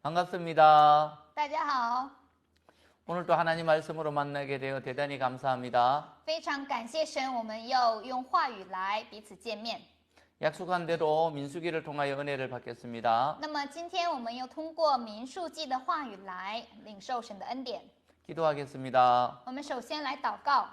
반갑습니다. 大家好， 오늘도 하나님 말씀으로 만나게 되어 대단히 감사합니다. 非常感谢神，我们又用话语来彼此见面。 약속한 대로 민수기를 통하여 은혜를 받겠습니다. 那么今天我们又通过民数记的话语来领受神的恩典。 기도하겠습니다. 我们首先来祷告，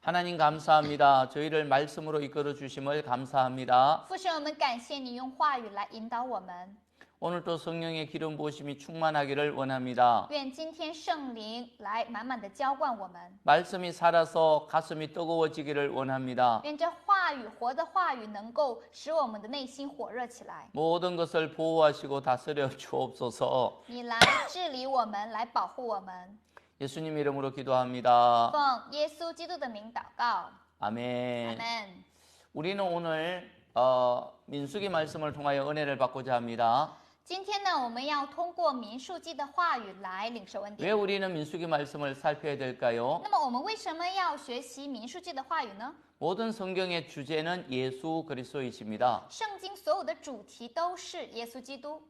하나님 감사합니다. 저희를 말씀으로 이끌어 주심을 감사합니다. 父神，我们感谢你用话语来引导我们。 오늘도 성령의 기름 부으심이 충만하기를 원합니다. 愿今天圣灵来满满的浇灌我们， 말씀이 살아서 가슴이 뜨거워지기를 원합니다. 愿这话语活的话语能够使我们的内心火热起来。 모든 것을 보호하시고 다스려 주옵소서. 你来治理我们，来保护我们。 예수님 이름으로 기도합니다. 奉耶稣基督的名祷告，阿 아멘. 门。 우리는 오늘 민수기 말씀을 통하여 은혜를 받고자 합니다. 今天呢，我们要通过民数记的话语来领受恩 왜 典。 우리는 민수기 말씀을 살펴야 될까요? 那么我们为什么要学习民数记的话语呢？ 모든 성경의 주제는 예수 그리스도이십니다. 圣经所有的主题都是耶稣基督。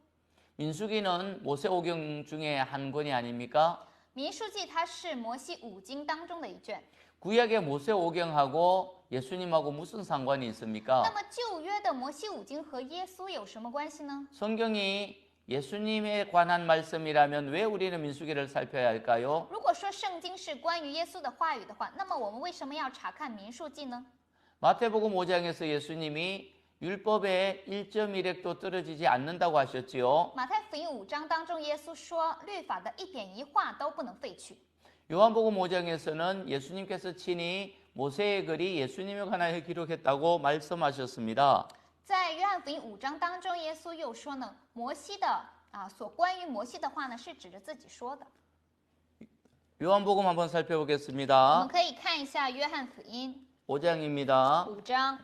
민수기는 모세오경 중에 한 권이 아닙니까? 民数记它是摩西五经当中的一卷。 구약의 모세오경하고 예수님하고 무슨 상관이 那 있습니까? 么旧约的摩西五经和耶稣有什么关系呢？ 성경이 예수님에 관한 말씀이라면 왜 우리는 민수기를 살펴야 할까요? 如果说圣经是关于耶稣的话语的话，那么我们为什么要查看民数记呢？ 마태복음 5장에서 예수님이 율법에 1.1획도 떨어지지 않는다고 하셨지요. 马太福音五章当中，耶稣说律法的一点一画都不能废去。 요한복음 5장에서는 예수님께서 친히 모세의 글이 예수님에 관하여 기록했다고 말씀하셨습니다. 在约翰福音五章当中，耶稣又说呢，摩西的所关于摩西的话呢，是指着自己说的。 요한복음 한번 我们 살펴보겠습니다. 可以看一下约翰福音 5장입니다. 五章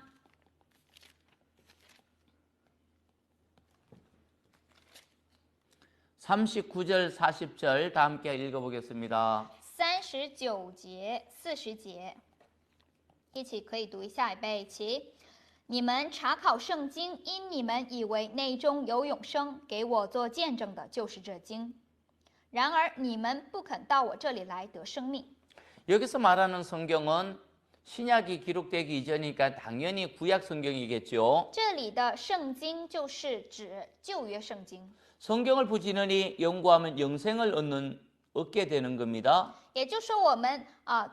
39절, 40절 다 함께 읽어보겠습니다. 39节、40节，一起可以读一下，预备起。你们查考圣经，因你们以为内中有永生，给我做见证的就是这经。然而你们不肯到我这里来得生命。 여기서 말하는 성경은 신약이 기록되기 이전이니까 당연히 구약 성경이겠죠. 这里的圣经就是指旧约圣经。 성경을 부지런히 연구하면 영생을 얻게 되는 겁니다. 也就是说，我们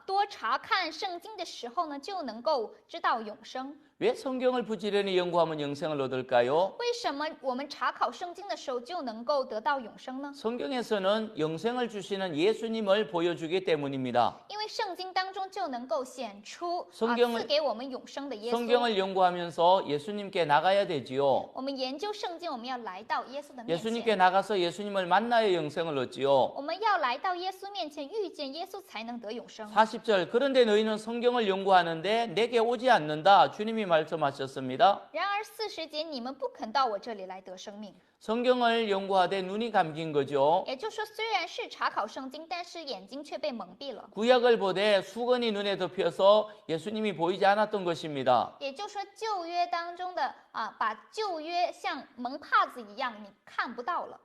多查看圣经的时候呢，就能够知道永生。 왜 성경을 부지런히 연구하면 영생을 얻을까요? 为什么我们查考圣经的时候就能够得到永生呢？ 성경에서는 영생을 주시는 예수님을 보여주기 때문입니다. 因为圣经当中就能够显出성경을 赐给我们永生的耶稣。 성경을 연구하면서 예수님께 나가야 되지요. 我们研究圣经，我们要来到耶稣的面 예수님께 前， 나가서 예수님을 만나야 영생을 얻지요. 我们要来到耶稣面前，遇见耶稣才能得永生。 40절 그런데 너희는 성경을 연구하는데 내게 오지 않는다. 주님이 말씀하셨습니다. 然而40节，你们不肯到我这里来得生命。 성경을 연구하되 눈이 감긴 거죠. 也就是说，虽然是查考圣经，但是眼睛却被蒙蔽了。 구약을 보되 수건이 눈에 덮여서 예수님이 보이지 않았던 것입니다. 也就是说，旧约当中的把旧约像蒙帕子一样，你看不到了。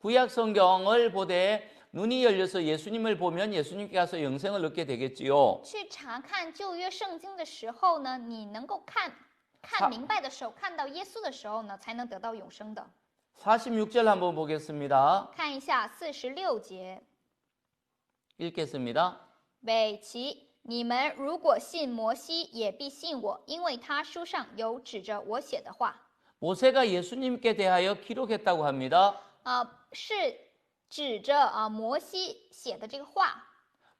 구약 성경을 보되 눈이 열려서 예수님을 보면 예수님께 가서 영생을 얻게 되겠지요. 去查看旧约圣经的时候呢，你能够看明白的时候，看到耶稣的时候呢，才能得到永生的。 46절 한번 보겠습니다. 看一下46节， 읽겠습니다. 北齐，你们如果信摩西，也必信我，因为他书上有指着我写的话。 모세가 예수님께 대하여 기록했다고 합니다. 是指着摩西写的这个话。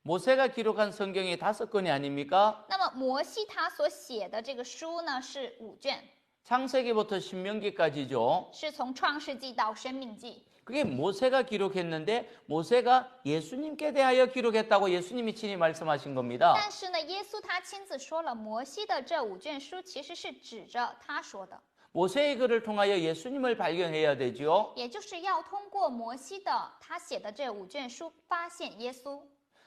모세가 기록한 성경이 5권이 아닙니까? 那么摩西他所写的这个书呢是5卷， 창세기부터 신명기까지죠. 是从创世纪到生命记。 그게 모세가 기록했는데 모세가 예수님께 대하여 기록했다고 예수님이 친히 말씀하신 겁니다. 但是呢，耶稣他亲自说了，摩西的这5卷书其实是指着他说的， 모세의 글을 통하여 예수님을 발견해야 되죠. 也就是要通过摩西的他写的这5卷书发现耶稣。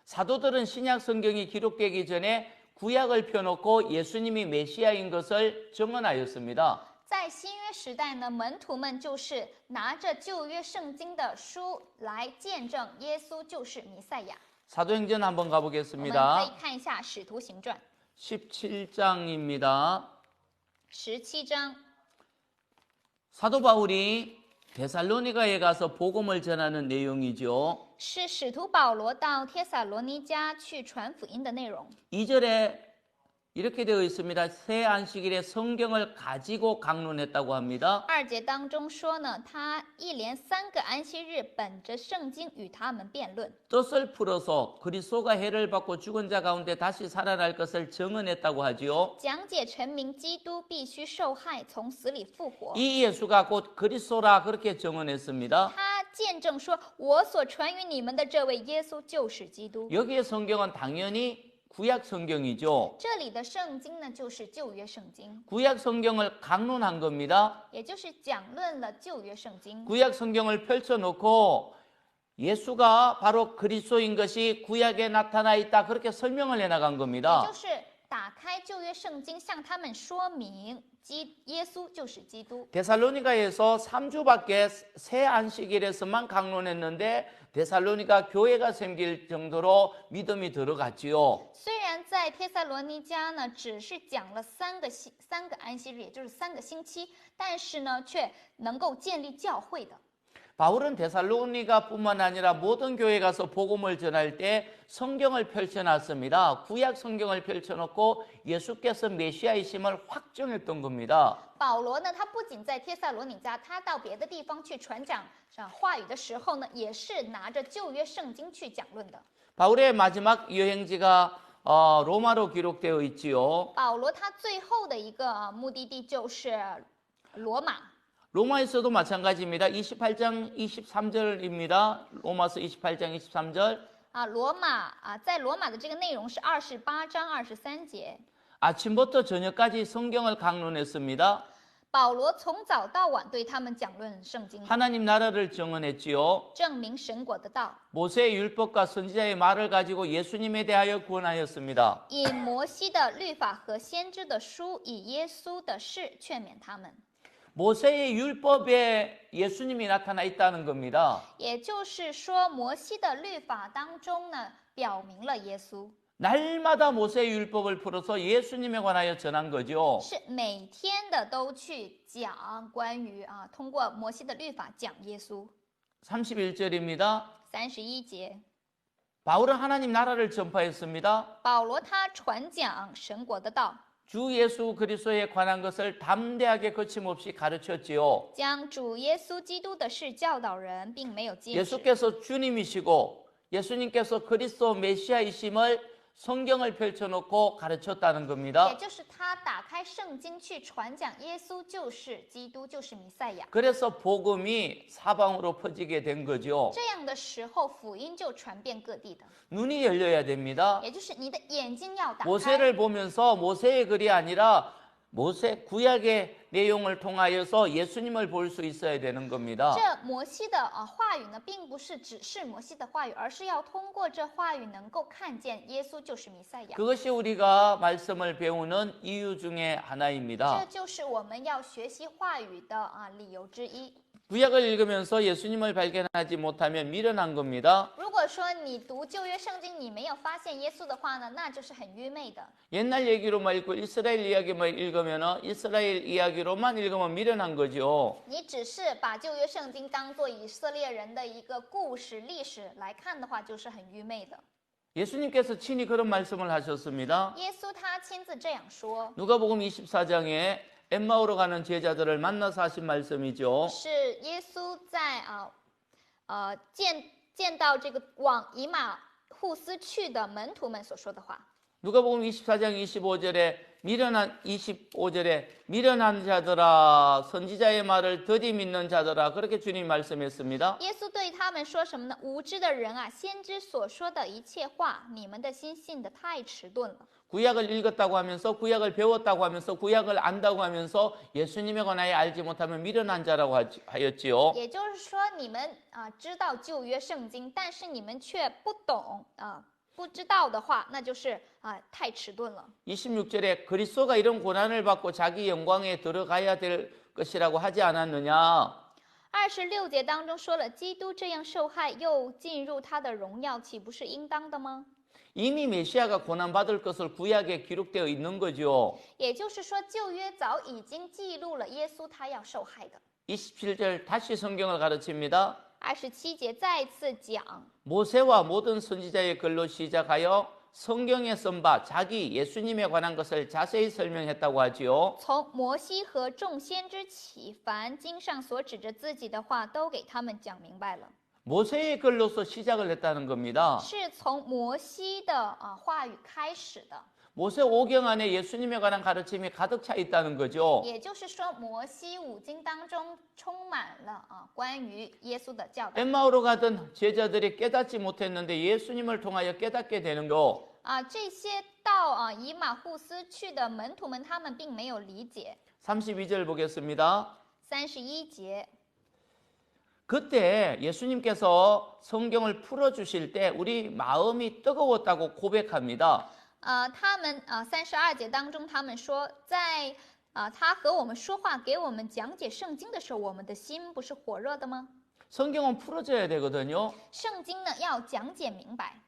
사도들은 신약 성경이 기록되기 전에 구약을 펴놓고 예수님이 메시아인 것을 증언하였습니다. 在新约时代呢，门徒们就是拿着旧约圣经的书来见证耶稣就是弥赛亚。 사도행전 한번 我们可以 가보겠습니다. 看一下《使徒行传》 17장입니다. 17章。 사도 바울이 데살로니가에 가서 복음을 전하는 내용이죠. 是使徒保罗到帖撒罗尼迦去传福音的内容。 2절에 이렇게 되어 있습니다. 새 안식일에 성경을 가지고 강론했다고 합니다. 2节当中说呢，他一连3个安息日，本着圣经与他们辩论， 뜻을 풀어서 그리스도가 해를 받고 죽은 자 가운데 다시 살아날 것을 증언했다고 하지요. 讲解陈明基督必须受害，从死里复活。 이 예수가 곧 그리스도라 그렇게 증언했습니다. 他见证说：“我所传于你们的这位耶稣就是基督。 여기에 성경은 당연히 구약 성경이죠. 这里的圣经呢，就是旧约圣经， 구약 성경을 강론한 겁니다. 也就是讲论了旧约圣经。 구약 성경을 펼쳐놓고 예수가 바로 그리스도인 것이 구약에 나타나 있다 그렇게 설명을 해나간 也 겁니다. 就是打开旧约圣经，向他们说明耶稣就是基督。 데살로니가에서 3주밖에 새 안식일에서만 강론했는데 데살로니가 교회가 생길 정도로 믿음이 들어갔지요. 虽然在帖撒罗尼迦呢，只是讲了三个安息日，也就是3个星期，但是呢，却能够建立教会的。 바울은 데살로니가뿐만 아니라 모든 교회 가서 복음을 전할 때 성경을 펼쳐놨습니다. 구약 성경을 펼쳐놓고 예수께서 메시아이심을 확정했던 겁니다. 保罗呢，他不仅在帖撒罗尼迦，他到别的地方去传讲话语的时候呢，也是拿着旧约圣经去讲论的。 바울의 마지막 여행지가 로마로 기록되어 있지요. 保罗他最后的一个目的地就是罗马。 로마에서도 마찬가지입니다. 28장 23절입니다. 로마서 28장 23절. 罗马在罗马的这个内容是28章23节。 아침부터 저녁까지 성경을 강론했습니다. 保罗从早到晚对他们讲论圣经， 하나님 나라를 증언했지요. 证明神国的道， 모세의 율법과 선지자의 말을 가지고 예수님에 대하여 구원하였습니다. 以摩西的律法和先知的书，以耶稣的事劝勉他们。 모세의 율법에 예수님이 나타나 있다는 겁니다. 也就是说，摩西的律法当中呢，表明了耶稣， 날마다 모세의 율법을 풀어서 예수님에 관하여 전한 거죠. 是每天的都去讲关于通过摩西的律法讲耶稣。 31절입니다. 31节， 바울은 하나님 나라를 전파했습니다. 保罗他传讲神国的道， 주 예수 그리스도에 관한 것을 담대하게 거침없이 가르쳤지요. 将主耶稣基督的事教导人，并没有禁止。 예수께서 주님이시고 예수님께서 그리스도 메시아이심을 성경을 펼쳐놓고 가르쳤다는 也 겁니다. 就是他打开圣经去传讲耶稣就是基督，就是弥赛亚。 그래서 복음이 사방으로 퍼지게 된 거죠. 这样的时候，福音就传遍各地的， 눈이 열려야 됩니다. 也就是你的眼睛要打开。 모세를 보면서 모세의 글이 아니라 모세 구약의 내용을 통하여서 예수님을 볼 수 있어야 되는 겁니다. 这摩西的话语呢，并不是只是摩西的话语，而是要通过这话语能够看见耶稣就是弥赛亚。 그것이 우리가 말씀을 배우는 이유 중에 这 하나입니다. 就是我们要学习话语的理由之一。 구약을 읽으면서 예수님을 발견하지 못하면 미련한 겁니다. 如果说你读旧约圣经，你没有发现耶稣的话呢，那就是很愚昧的。 옛날 얘기로만 읽고 이스라엘 이야기만 읽으면 이스라엘 이야기로만 읽으면 미련한 거죠. 你只是把旧约圣经当做以色列人的一个故事、历史来看的话，就是很愚昧的。 예수님께서 친히 그런 말씀을 하셨습니다. 耶稣他亲自这样说， 누가복음 24장에 엠마오로 가는 제자들을 만나서 하신 말씀이죠. 是耶稣在见到这个往以马户斯去的门徒们所说的话。 누가복음 24장 25절에 미련한 자들아 선지자의 말을 더디 믿는 자들아 그렇게 주님이 말씀했습니다. 耶稣对他们说什么呢？无知的人啊，先知所说的一切话，你们的心信得太迟钝了。 구약을 읽었다고 하면서 구약을 배웠다고 하면서 구약을 안다고 하면서 예수님에 관하여 알지 못하면 미련한 자라고 하였지요. 也就是说，你们知道旧约圣经，但是你们却不懂不知道的话，那就是太迟钝了。 26절에 그리스도가 이런 고난을 받고 자기 영광에 들어가야 될 것이라고 하지 않았느냐? 26节当中说了，基督这样受害又进入他的荣耀，岂不是应当的吗？ 이미 메시아가 고난받을 것을 구약에 기록되어 있는 거죠. 也就是说，旧约早已经记录了耶稣他要受害的。 27절 다시 성경을 가르칩니다. 27节再次讲， 모세와 모든 선지자의 글로 시작하여 성경에 쓴 바 자기 예수님에 관한 것을 자세히 설명했다고 하지요. 从摩西和众先知起，凡经上所指着自己的话，都给他们讲明白了。 모세의 글로서 시작을 했다는 겁니다. 是从摩西的话语开始的。 모세 오경 안에 예수님에 관한 가르침이 가득 차 있다는 거죠. 也就是说，摩西五经当中充满了关于耶稣的教导。 엠마오로 가던 제자들이 깨닫지 못했는데 예수님을 통하여 깨닫게 되는 거. 这些到以马户斯去的门徒们，他们并没有理解。 32절 보겠습니다. 31节， 그때 예수님께서 성경을 풀어주실 때 우리 마음이 뜨거웠다고 고백합니다. 他们32节当中，他们说，在他和我们说话，给我们讲解圣经的时候，我们的心不是火热的吗？ 성경은 풀어져야 되거든요. 圣经呢要讲解明白，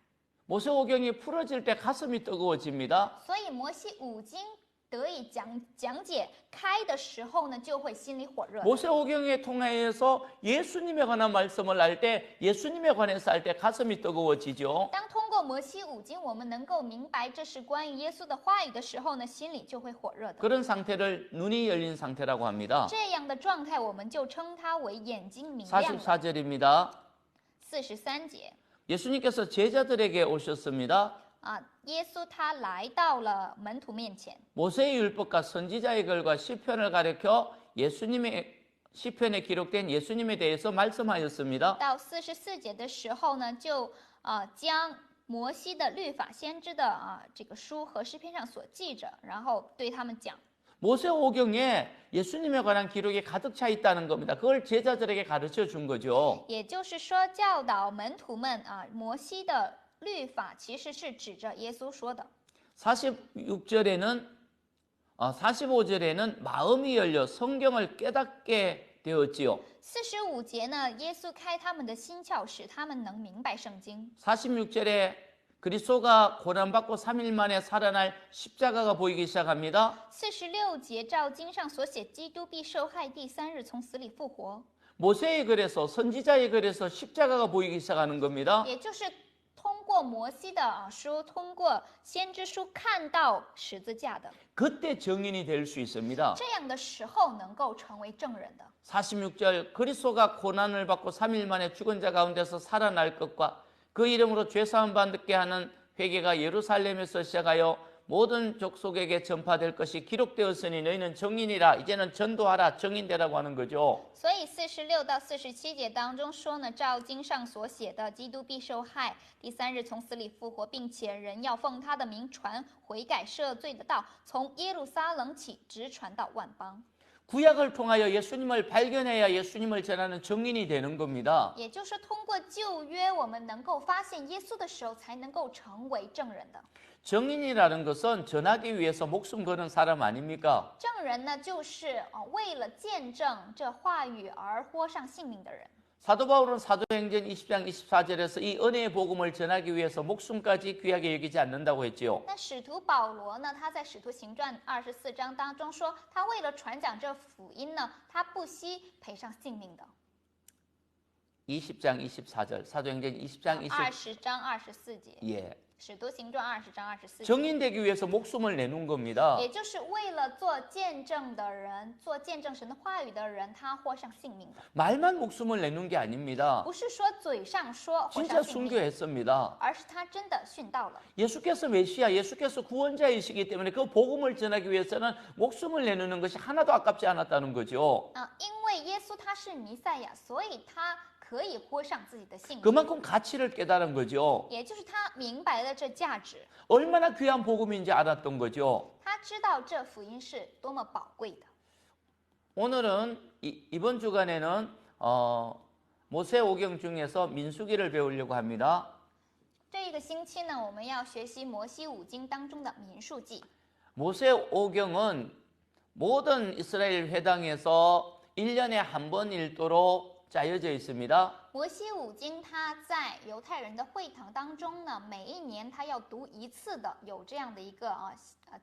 모세오경이 풀어질 때 가슴이 뜨거워집니다. 所以摩西五经得以讲解开的时候呢，就会心里火热。 모세오경에 통하여서 예수님에 관한 말씀을 할 때 예수님에 관해서 할 때 가슴이 뜨거워지죠. 当通过摩西五经，我们能够明白这是关于耶稣的话语的时候呢，心里就会火热的。 그런 상태를 눈이 열린 상태라고 합니다. 这样的状态，我们就称它为眼睛明亮了。 44절입니다. 43节 예수님께서 제자들에게 오셨습니다. 耶稣他来到了门徒面前， 모세의 율법과 선지자의 글과 시편을 가리켜 예수님의 시편에 기록된 예수님에 대해서 말씀하였습니다. 到44节的时候呢，就将摩西的律法、先知的这个书和诗篇上所记着，然后对他们讲。 모세오경에 예수님에 관한 기록이 가득 차 있다는 겁니다. 그걸 제자들에게 가르쳐 준 거죠. 也就是说，教导门徒们摩西的律法其实是指着耶稣说的。 45절에는 마음이 열려 성경을 깨닫게 되었지요. 45节呢，耶稣开他们的心窍，使他们能明白圣经。 46절에 그리스도가 고난받고 3일 만에 살아날 십자가가 보이기 시작합니다. 46节照经上所写，基督必受害，第三日从死里复活。 모세의 글에서 선지자의 글에서 십자가가 보이기 시작하는 겁니다. 也就是通过摩西的书，通过先知书看到十字架的， 그때 증인이 될 수 있습니다. 这样的时候能够成为证人的。 46절 그리스도가 고난을 받고 3일 만에 죽은 자 가운데서 살아날 것과 그 이름으로 죄사함 받게 하는 회개가 예루살렘에서 시작하여 모든 족속에게 전파될 것이 기록되었으니 너희는 증인이라. 이제는 전도하라, 증인되라고 하는 거죠. 所以46到47节当中说呢，照经上所写的，基督必受害，第三日从死里复活，并且人要奉他的名传悔改赦罪的道，从耶路撒冷起，直传到万邦。 구약을 통하여 예수님을 발견해야 예수님을 전하는 증인이 되는 겁니다. 也就是通过旧约，我们能够发现耶稣的时候，才能够成为证人的。 증인이라는 것은 전하기 위해서 목숨 거는 사람 아닙니까? 证人呢，就是为了见证这话语而豁上性命的人。 사도 바울은 사도행전 20장 24절에서 이 은혜의 복음을 전하기 위해서 목숨까지 귀하게 여기지 않는다고 했지요. 那使徒保罗呢，他在使徒行传24章当中说，他为了传讲这福音呢，他不惜赔上性命的。 20장 24절 사도행전 20장 20章24节， 예. 使徒行传20章24节， 증인되기 위해서 목숨을 내놓은 겁니다. 也就是为了做见证的人，做见证神的话语的人，他豁上性命的， 말만 목숨을 내놓은 게 아닙니다. 不是说嘴上说豁 진짜 上性命， 순교했습니다. 而是他真的殉道了。 예수께서 메시아, 예수께서 구원자이시기 때문에 그 복음을 전하기 위해서는 목숨을 내놓는 것이 하나도 아깝지 않았다는 거죠. 因为耶稣他是弥赛亚，所以他可以豁上自己的性命， 그만큼 가치를 깨달은 거죠. 也就是他明白了这价值， 얼마나 귀한 복음인지 알았던 거죠. 他知道这福音是多么宝贵的。 오늘은 이번 주간에는 모세오경 중에서 민수기를 배우려고 합니다. 这一个星期呢，我们要学习摩西五经当中的民数记。 모세오경은 모든 이스라엘 회당에서 1년에 한 번 읽도록 짜여져 있습니다. 摩西五经它在犹太人的会堂当中呢，每一年他要读一次的，有这样的一个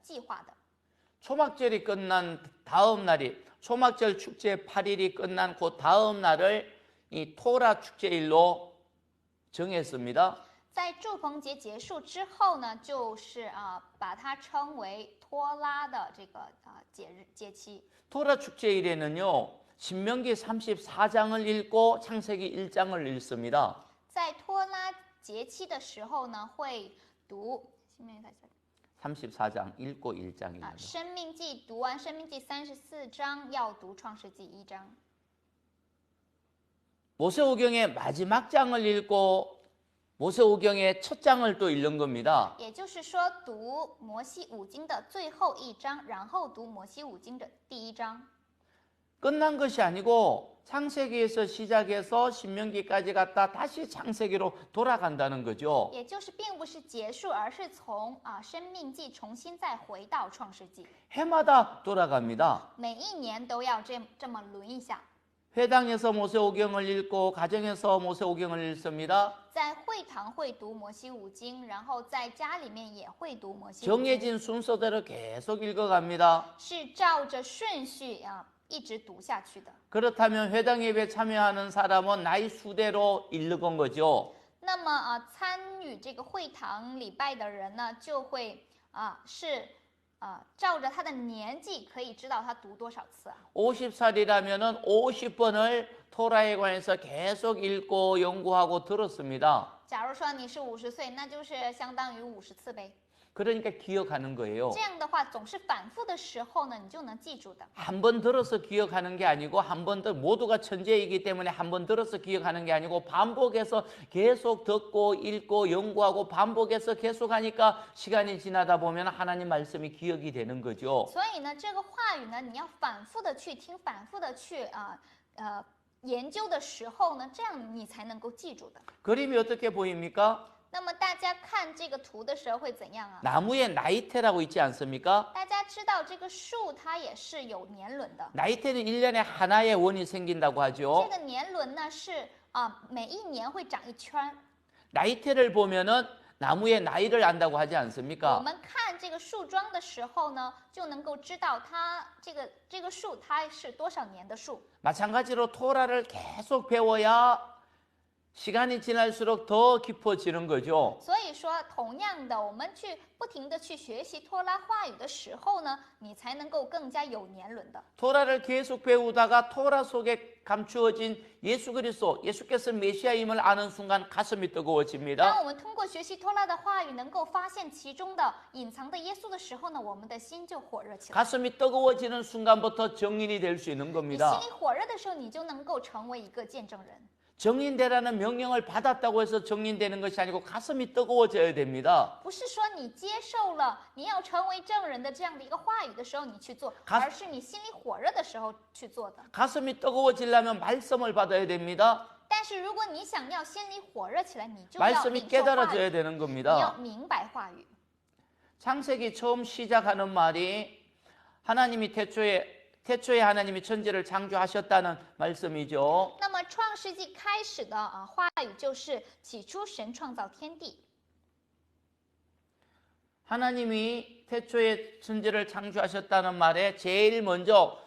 计划的。 초막절이 끝난 다음 날이 초막절 축제 8일이 끝난 그 다음 날을 이 토라 축제일로 정했습니다. 在祝棚节结束之后呢，就是把它称为托拉的这个节期。 토라 축제일에는요 신명기 34장을 읽고 창세기 1장을 읽습니다. 在托拉节期的时候呢，会读 34장 읽고 1장 읽는 生命记，读完生命记34章，要读创世纪1章。 모세오경의 마지막 장을 읽고 모세오경의 첫 장을 또 읽는 겁니다. 也就是说，读摩西五经的最后一章，然后读摩西五经的第一章。 끝난 것이 아니고 창세기에서 시작해서 신명기까지 갔다 다시 창세기로 돌아간다는 거죠. 也就是并不是结束，而是从生命记重新再回到创世纪， 해마다 돌아갑니다. 每一年都要这么轮一下。 회당에서 모세오경을 읽고 가정에서 모세오경을 읽습니다. 在会堂会读摩西五经，然后在家里面也会读摩西五经， 정해진 순서대로 계속 읽어갑니다. 是照着顺序一直读下去的。 그렇다면 회당 예배 참여하는 사람은 나이 수대로 읽은 거죠. 那么参与这个会堂礼拜的人呢，就会照着他的年纪可以知道他读多少次啊。 50살이라면은 50번을 토라에 관해서 계속 읽고 연구하고 들었습니다. 假如说你是50岁，那就是相当于50次呗。 그러니까 기억하는 거예요. 这样的话，总是反复的时候呢，你就能记住的。 한 번 들어서 기억하는 게 아니고 한 번 더 모두가 천재이기 때문에 한 번 들어서 기억하는 게 아니고 반복해서 계속 듣고 읽고 연구하고 반복해서 계속하니까 시간이 지나다 보면 하나님 말씀이 기억이 되는 거죠. 所以呢，这个话语呢，你要反复的去听，反复的去研究的时候呢，这样你才能够记住的。 그림이 어떻게 보입니까? 那么大家看这个图的时候会怎样啊？ 나무에 나이테라고 있지 않습니까? 大家知道这个树它也是有年轮的， 나이테는 1년에 하나의 원이 생긴다고 这 하죠. 个年轮呢是每一年会长一圈。 나이테를 보면은 나무의 나이를 안다고 하지 我 않습니까? 们看这个树桩的时候呢，就能够知道它这个树它是多少年的树。 마찬가지로 토라를 계속 배워야 시간이 지날수록 더 깊어지는 거죠. 所以说，同样的，我们不停的去学习托拉话语的时候呢，你才能够更加有年轮的。 토라를 계속 배우다가 토라 속에 감추어진 예수 그리스도, 예수께서 메시아임을 아는 순간 가슴이 当 뜨거워집니다. 我们通过学习托拉的话语，能够发现其中的隐藏的耶稣的时候呢，我们的心就火热起来。 가슴이 뜨거워지는 순간부터 정인이 될 수 있는 你 겁니다. 心里火热的时候，你就能够成为一个见证人。 정인되라는 명령을 받았다고 해서 정인되는 것이 아니고 가슴이 뜨거워져야 됩니다. 不是说你接受了你要成为证人的这样的一个话语的时候你去做， 가 而是你心里火热的时候去做的。 가슴이 뜨거워지려면 말씀을 받아야 됩니다. 但是如果你想要心里火热起来，你就要 말씀이 领受话 깨달아져야 语， 되는 你要 겁니다. 明白话语。 창세기 처음 시작하는 말이 하나님이 태초에 하나님이 천지를 창조하셨다는 말씀이죠. 那么创世纪开始的话语就是起初神创造天地。 하나님이 태초에 천지를 창조하셨다는 말에 제일 먼저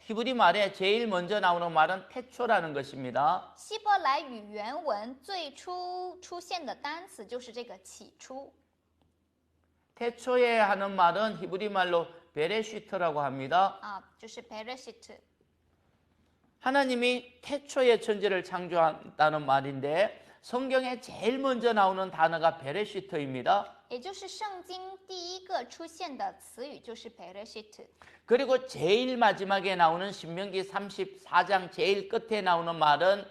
히브리 말에 제일 먼저 나오는 말은 태초라는 것입니다. 希伯来语原文最初出现的单词就是这个起初。 태초에 하는 말은 히브리 말로 베레시트라고 합니다. 就是 Bereshit。 하나님이 태초에 천지를 창조한다는 말인데 성경에 제일 먼저 나오는 단어가 베레시트입니다. 也就是圣经第一个出现的词语就是 Bereshit。 그리고 제일 마지막에 나오는 신명기 34장 제일 끝에 나오는 말은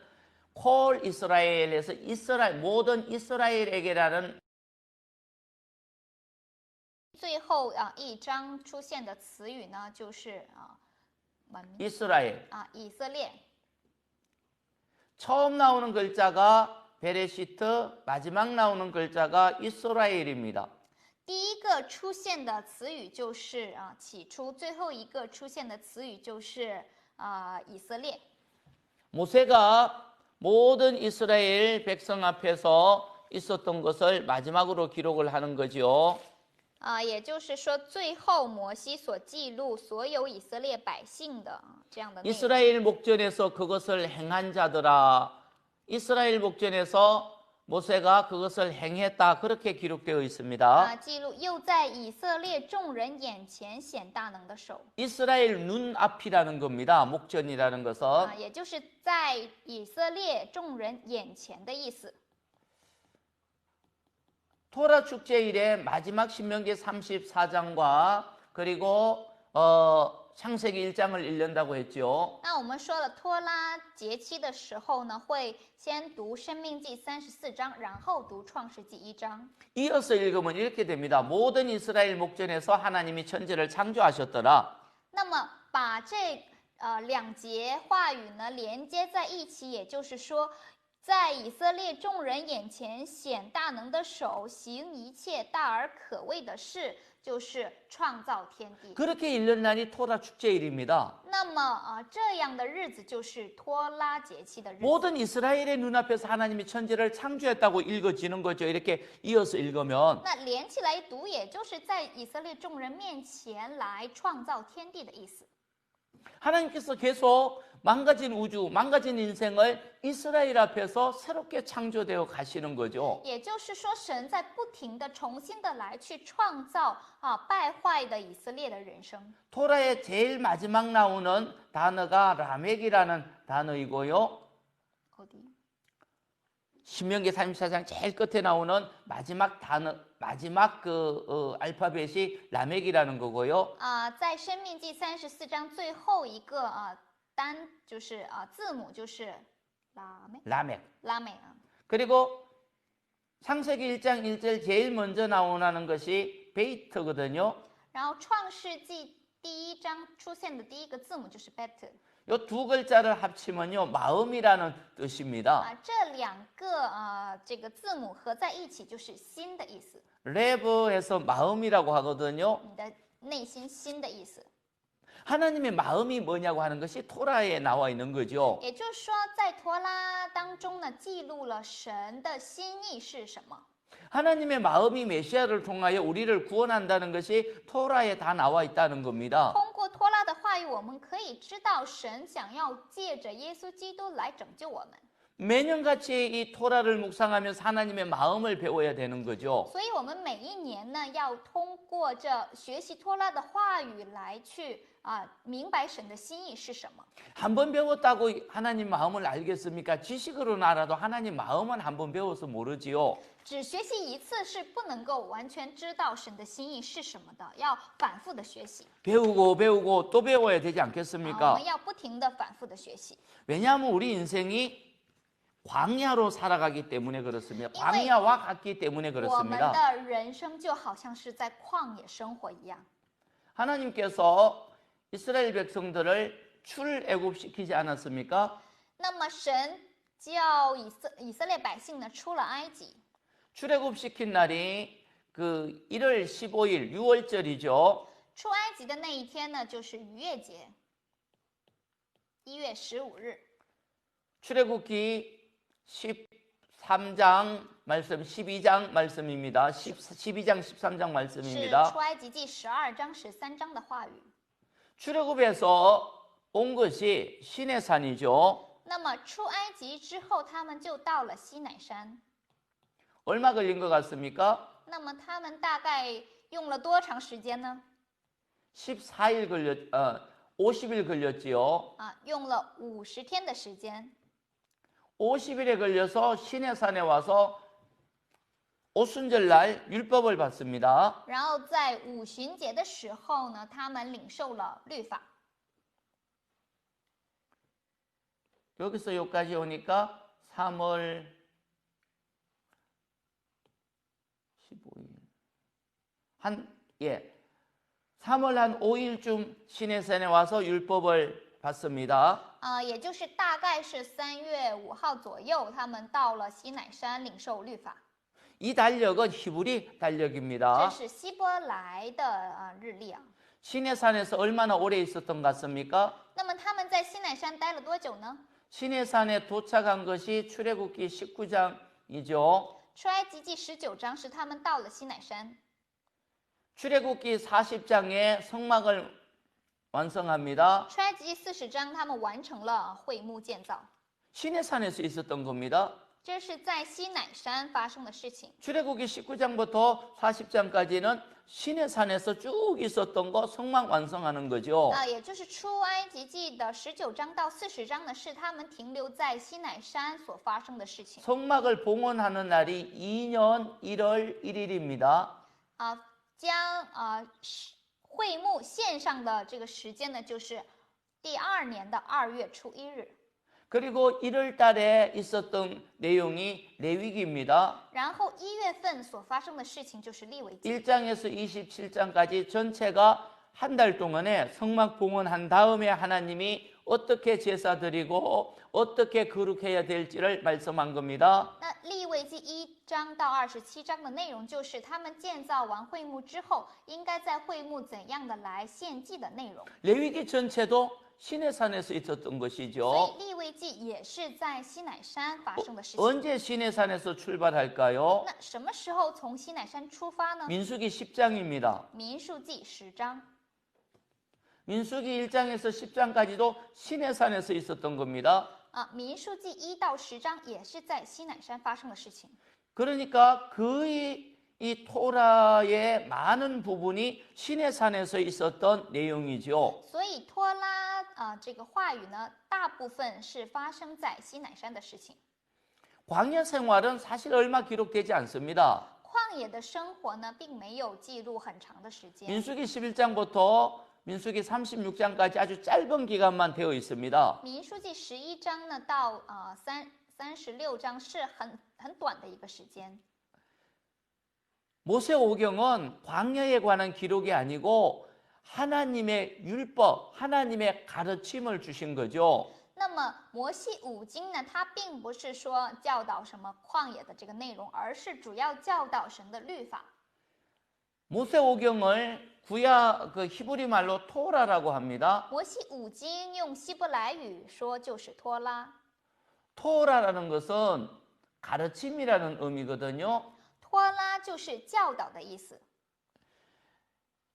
콜 이스라엘에서 모든 이스라엘에게라는 最后一章出现的词语呢，就是이스라엘. 以色列。 처음 나오는 글자가 베레시트 마지막 나오는 글자가 이스라엘입니다. 第一个出现的词语就是起初，最后一个出现的词语就是以色列。 모세가 모든 이스라엘 백성 앞에서 있었던 것을 마지막으로 기록을 하는 거죠. 也就是说，最后摩西所记录所有以色列百姓的这样的内容。 이스라엘 목전에서 그것을 행한 자들아. 이스라엘 목전에서 모세가 그것을 행했다. 그렇게 기록되어 있습니다. 记录又在以色列众人眼前显大能的手。 이스라엘 눈앞이라는 겁니다. 목전이라는 것은. 也就是在以色列众人眼前的意思。 토라 축제일에 마지막 신명기 34장과 그리고 창세기 1장을 읽는다고 했죠. 那我们说了托拉节期的时候呢，会先读申命记34章，然后读创世纪1章。 이어서 읽으면 이렇게 됩니다. 모든 이스라엘 목전에서 하나님이 천지를 창조하셨더라. 那么把这两节话语呢连接在一起，也就是说，在以色列众人眼前显大能的手，行一切大而可畏的事，就是创造天地。 그렇게 읽는 날이 토라 축제일입니다. 那么这样的日子就是托拉节期的日子。 모든 이스라엘의 눈앞에서 하나님이 천지를 창조했다고 읽어지는 거죠. 이렇게 이어서 읽으면. 那连起来读，也就是在以色列众人面前来创造天地的意思。 하나님께서 계속 망가진 우주, 망가진 인생을 이스라엘 앞에서 새롭게 창조되어 가시는 거죠. 也就是说，神在不停的重新的来去创造败坏的以色列的人生。 토라의 제일 마지막 나오는 단어가 라멕이라는 단어이고요. 어디? 신명기 34장 제일 끝에 나오는 마지막 단어, 마지막 알파벳이 라멕이라는 거고요. 在申命记34章最后一个就是字母就是라멕. 拉美 그리고 창세기 1장 1절 제일 먼저 나오는 것이 베이트거든요. 然后创世纪第1章出现的第一个字母就是 bet。 이 두 글자를 합치면요 마음이라는 뜻입니다. 这两个这个字母合在一起就是心的意思。 레브에서 마음이라고 하거든요. 你的内心心的意思。 하나님의 마음이 뭐냐고 하는 것이 토라에 나와 있는 거죠. 也就是说，在托拉当中呢，记录了神的心意是什么。 하나님의 마음이 메시아를 통하여 우리를 구원한다는 것이 토라에 다 나와 있다는 겁니다. 通过托拉的话语，我们可以知道神想要借着耶稣基督来拯救我们。 매년같이 이 토라를 묵상하면서 하나님의 마음을 배워야 되는 거죠. 所以，我们每一年呢，要通过这学习托拉的话语来去明白神的心意是什么。 한 번 배웠다고 하나님 마음을 알겠습니까? 지식으로는 알아도 하나님 마음은 한 번 배워서 모르지요. 只学习一次是不能够完全知道神的心意是什么的，要反复的学习。 배우고 또 배워야 되지 我 않겠습니까? 们要不停的反复的学习。 왜냐하면 우리 인생이 광야로 살아가기 때문에 그렇습니다. 광야와 같기 때문에 我们 그렇습니다. 的人生就好像是在旷野生活一样。 하나님께서 이스라엘 백성들을 출애굽시키지 않았습니까? 那么神叫以色列百姓呢出了埃及， 출애굽시킨 날이 그 1월 15일 6월절이죠. 出埃及的那一天呢就是逾越节，1月15日。 출애굽기 13장 말씀, 12장 말씀입니다. 12장, 13장 是 말씀입니다. 出埃及记12章、13章的话语。 출애굽에서 온 것이 시내산이죠. 那么出埃及之后，他们就到了西乃山。 얼마 걸린 것 같습니까? 那么他们大概用了多长时间呢？ 50일 걸렸지요. 用了50天的时间。 50일에 걸려서 시내산에 와서 오순절날 율법을 받습니다. 然后在五旬节的时候呢，他们领受了律法。 여기서 여기까지 오니까 3월 15일 3월 한 5일쯤 시내산에 와서 율법을 받습니다. 也就是大概是3月5号左右，他们到了西乃山领受律法。 이 달력은 히브리 这 달력입니다. 是希伯来的日历啊。 시내산에서 얼마나 오래 있었던 것 같습니까? 那么他们在西乃山待了多久呢？ 시내산에 도착한 것이 출애굽기 19장이죠. 出埃及记19章是他们到了西乃山。 출애굽기 40장에 성막을 완성합니다. 出埃及记40章，他们完成了会幕建造。 시내산에서 있었던 겁니다. 这是在西乃山发生的事情。 출애굽기 19장부터 40장까지는 시내산에서 쭉 있었던 거 성막 완성하는 거죠. 也就是出埃及记的19章到40章呢，是他们停留在西乃山所发生的事情。 성막을 봉헌하는 날이 2년 1월 1일입니다. 将会幕献上的这个时间呢，就是第2年的2月初1日。 그리고 1월 달에 있었던 내용이 레위기입니다. 然后1月份所发生的事情就是利未记。 1장에서 27장까지 전체가 한 달 동안에 성막 봉헌한 다음에 하나님이 어떻게 제사 드리고 어떻게 거룩해야 될지를 말씀한 겁니다. 那利未记1章到27章的内容，就是他们建造完会幕之后，应该在会幕怎样的来献祭的内容。 레위기 전체도 시내산에서 있었던 所 것이죠. 以利未记也是在西乃山发生的事情。 언제 시내산에서 출발할까요? 那什么时候从西乃山出发呢？ 민수기 10장입니다. 民数记10章。 민수기 1장에서 10장까지도 시내산에서 있었던 겁니다. 民数记1到10章也是在西乃山发生的事情。 그러니까 거의 이 토라의 많은 부분이 시내산에서 있었던 내용이죠. 所以托拉这个话语呢，大部分是发生在西乃山的事情。 광야 생활은 사실 얼마 기록되지 않습니다. 旷野的生活呢，并没有记录很长的时间。 민수기 11장부터 민수기 36장까지 아주 짧은 기간만 되어 있습니다. 民数记11章呢到36章是很短的一个时间。 모세오경은 광야에 관한 기록이 아니고 하나님의 율법, 하나님의 가르침을 주신 거죠. 那么摩西五经呢，它并不是说教导什么旷野的这个内容，而是主要教导神的律法。 모세오경을 구약 그 히브리 말로 토라라고 합니다. 摩西五经用希伯来语说就是托拉。 토라라는 것은 가르침이라는 의미거든요. 托拉就是教导的意思，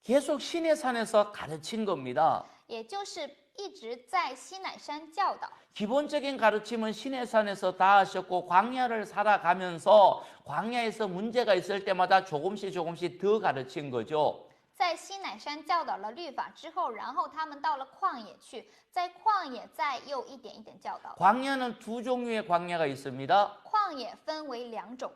계속 시내산에서 가르친 겁니다. 也就是一直在西乃山教导。 기본적인 가르침은 시내산에서 다 하셨고 광야를 살아가면서 광야에서 문제가 있을 때마다 조금씩 더 가르친 거죠. 在西乃山教导了律法之后，然后他们到了旷野去，在旷野再又一点一点教导。 광야는 두 종류의 광야가 있습니다. 旷野分为2种。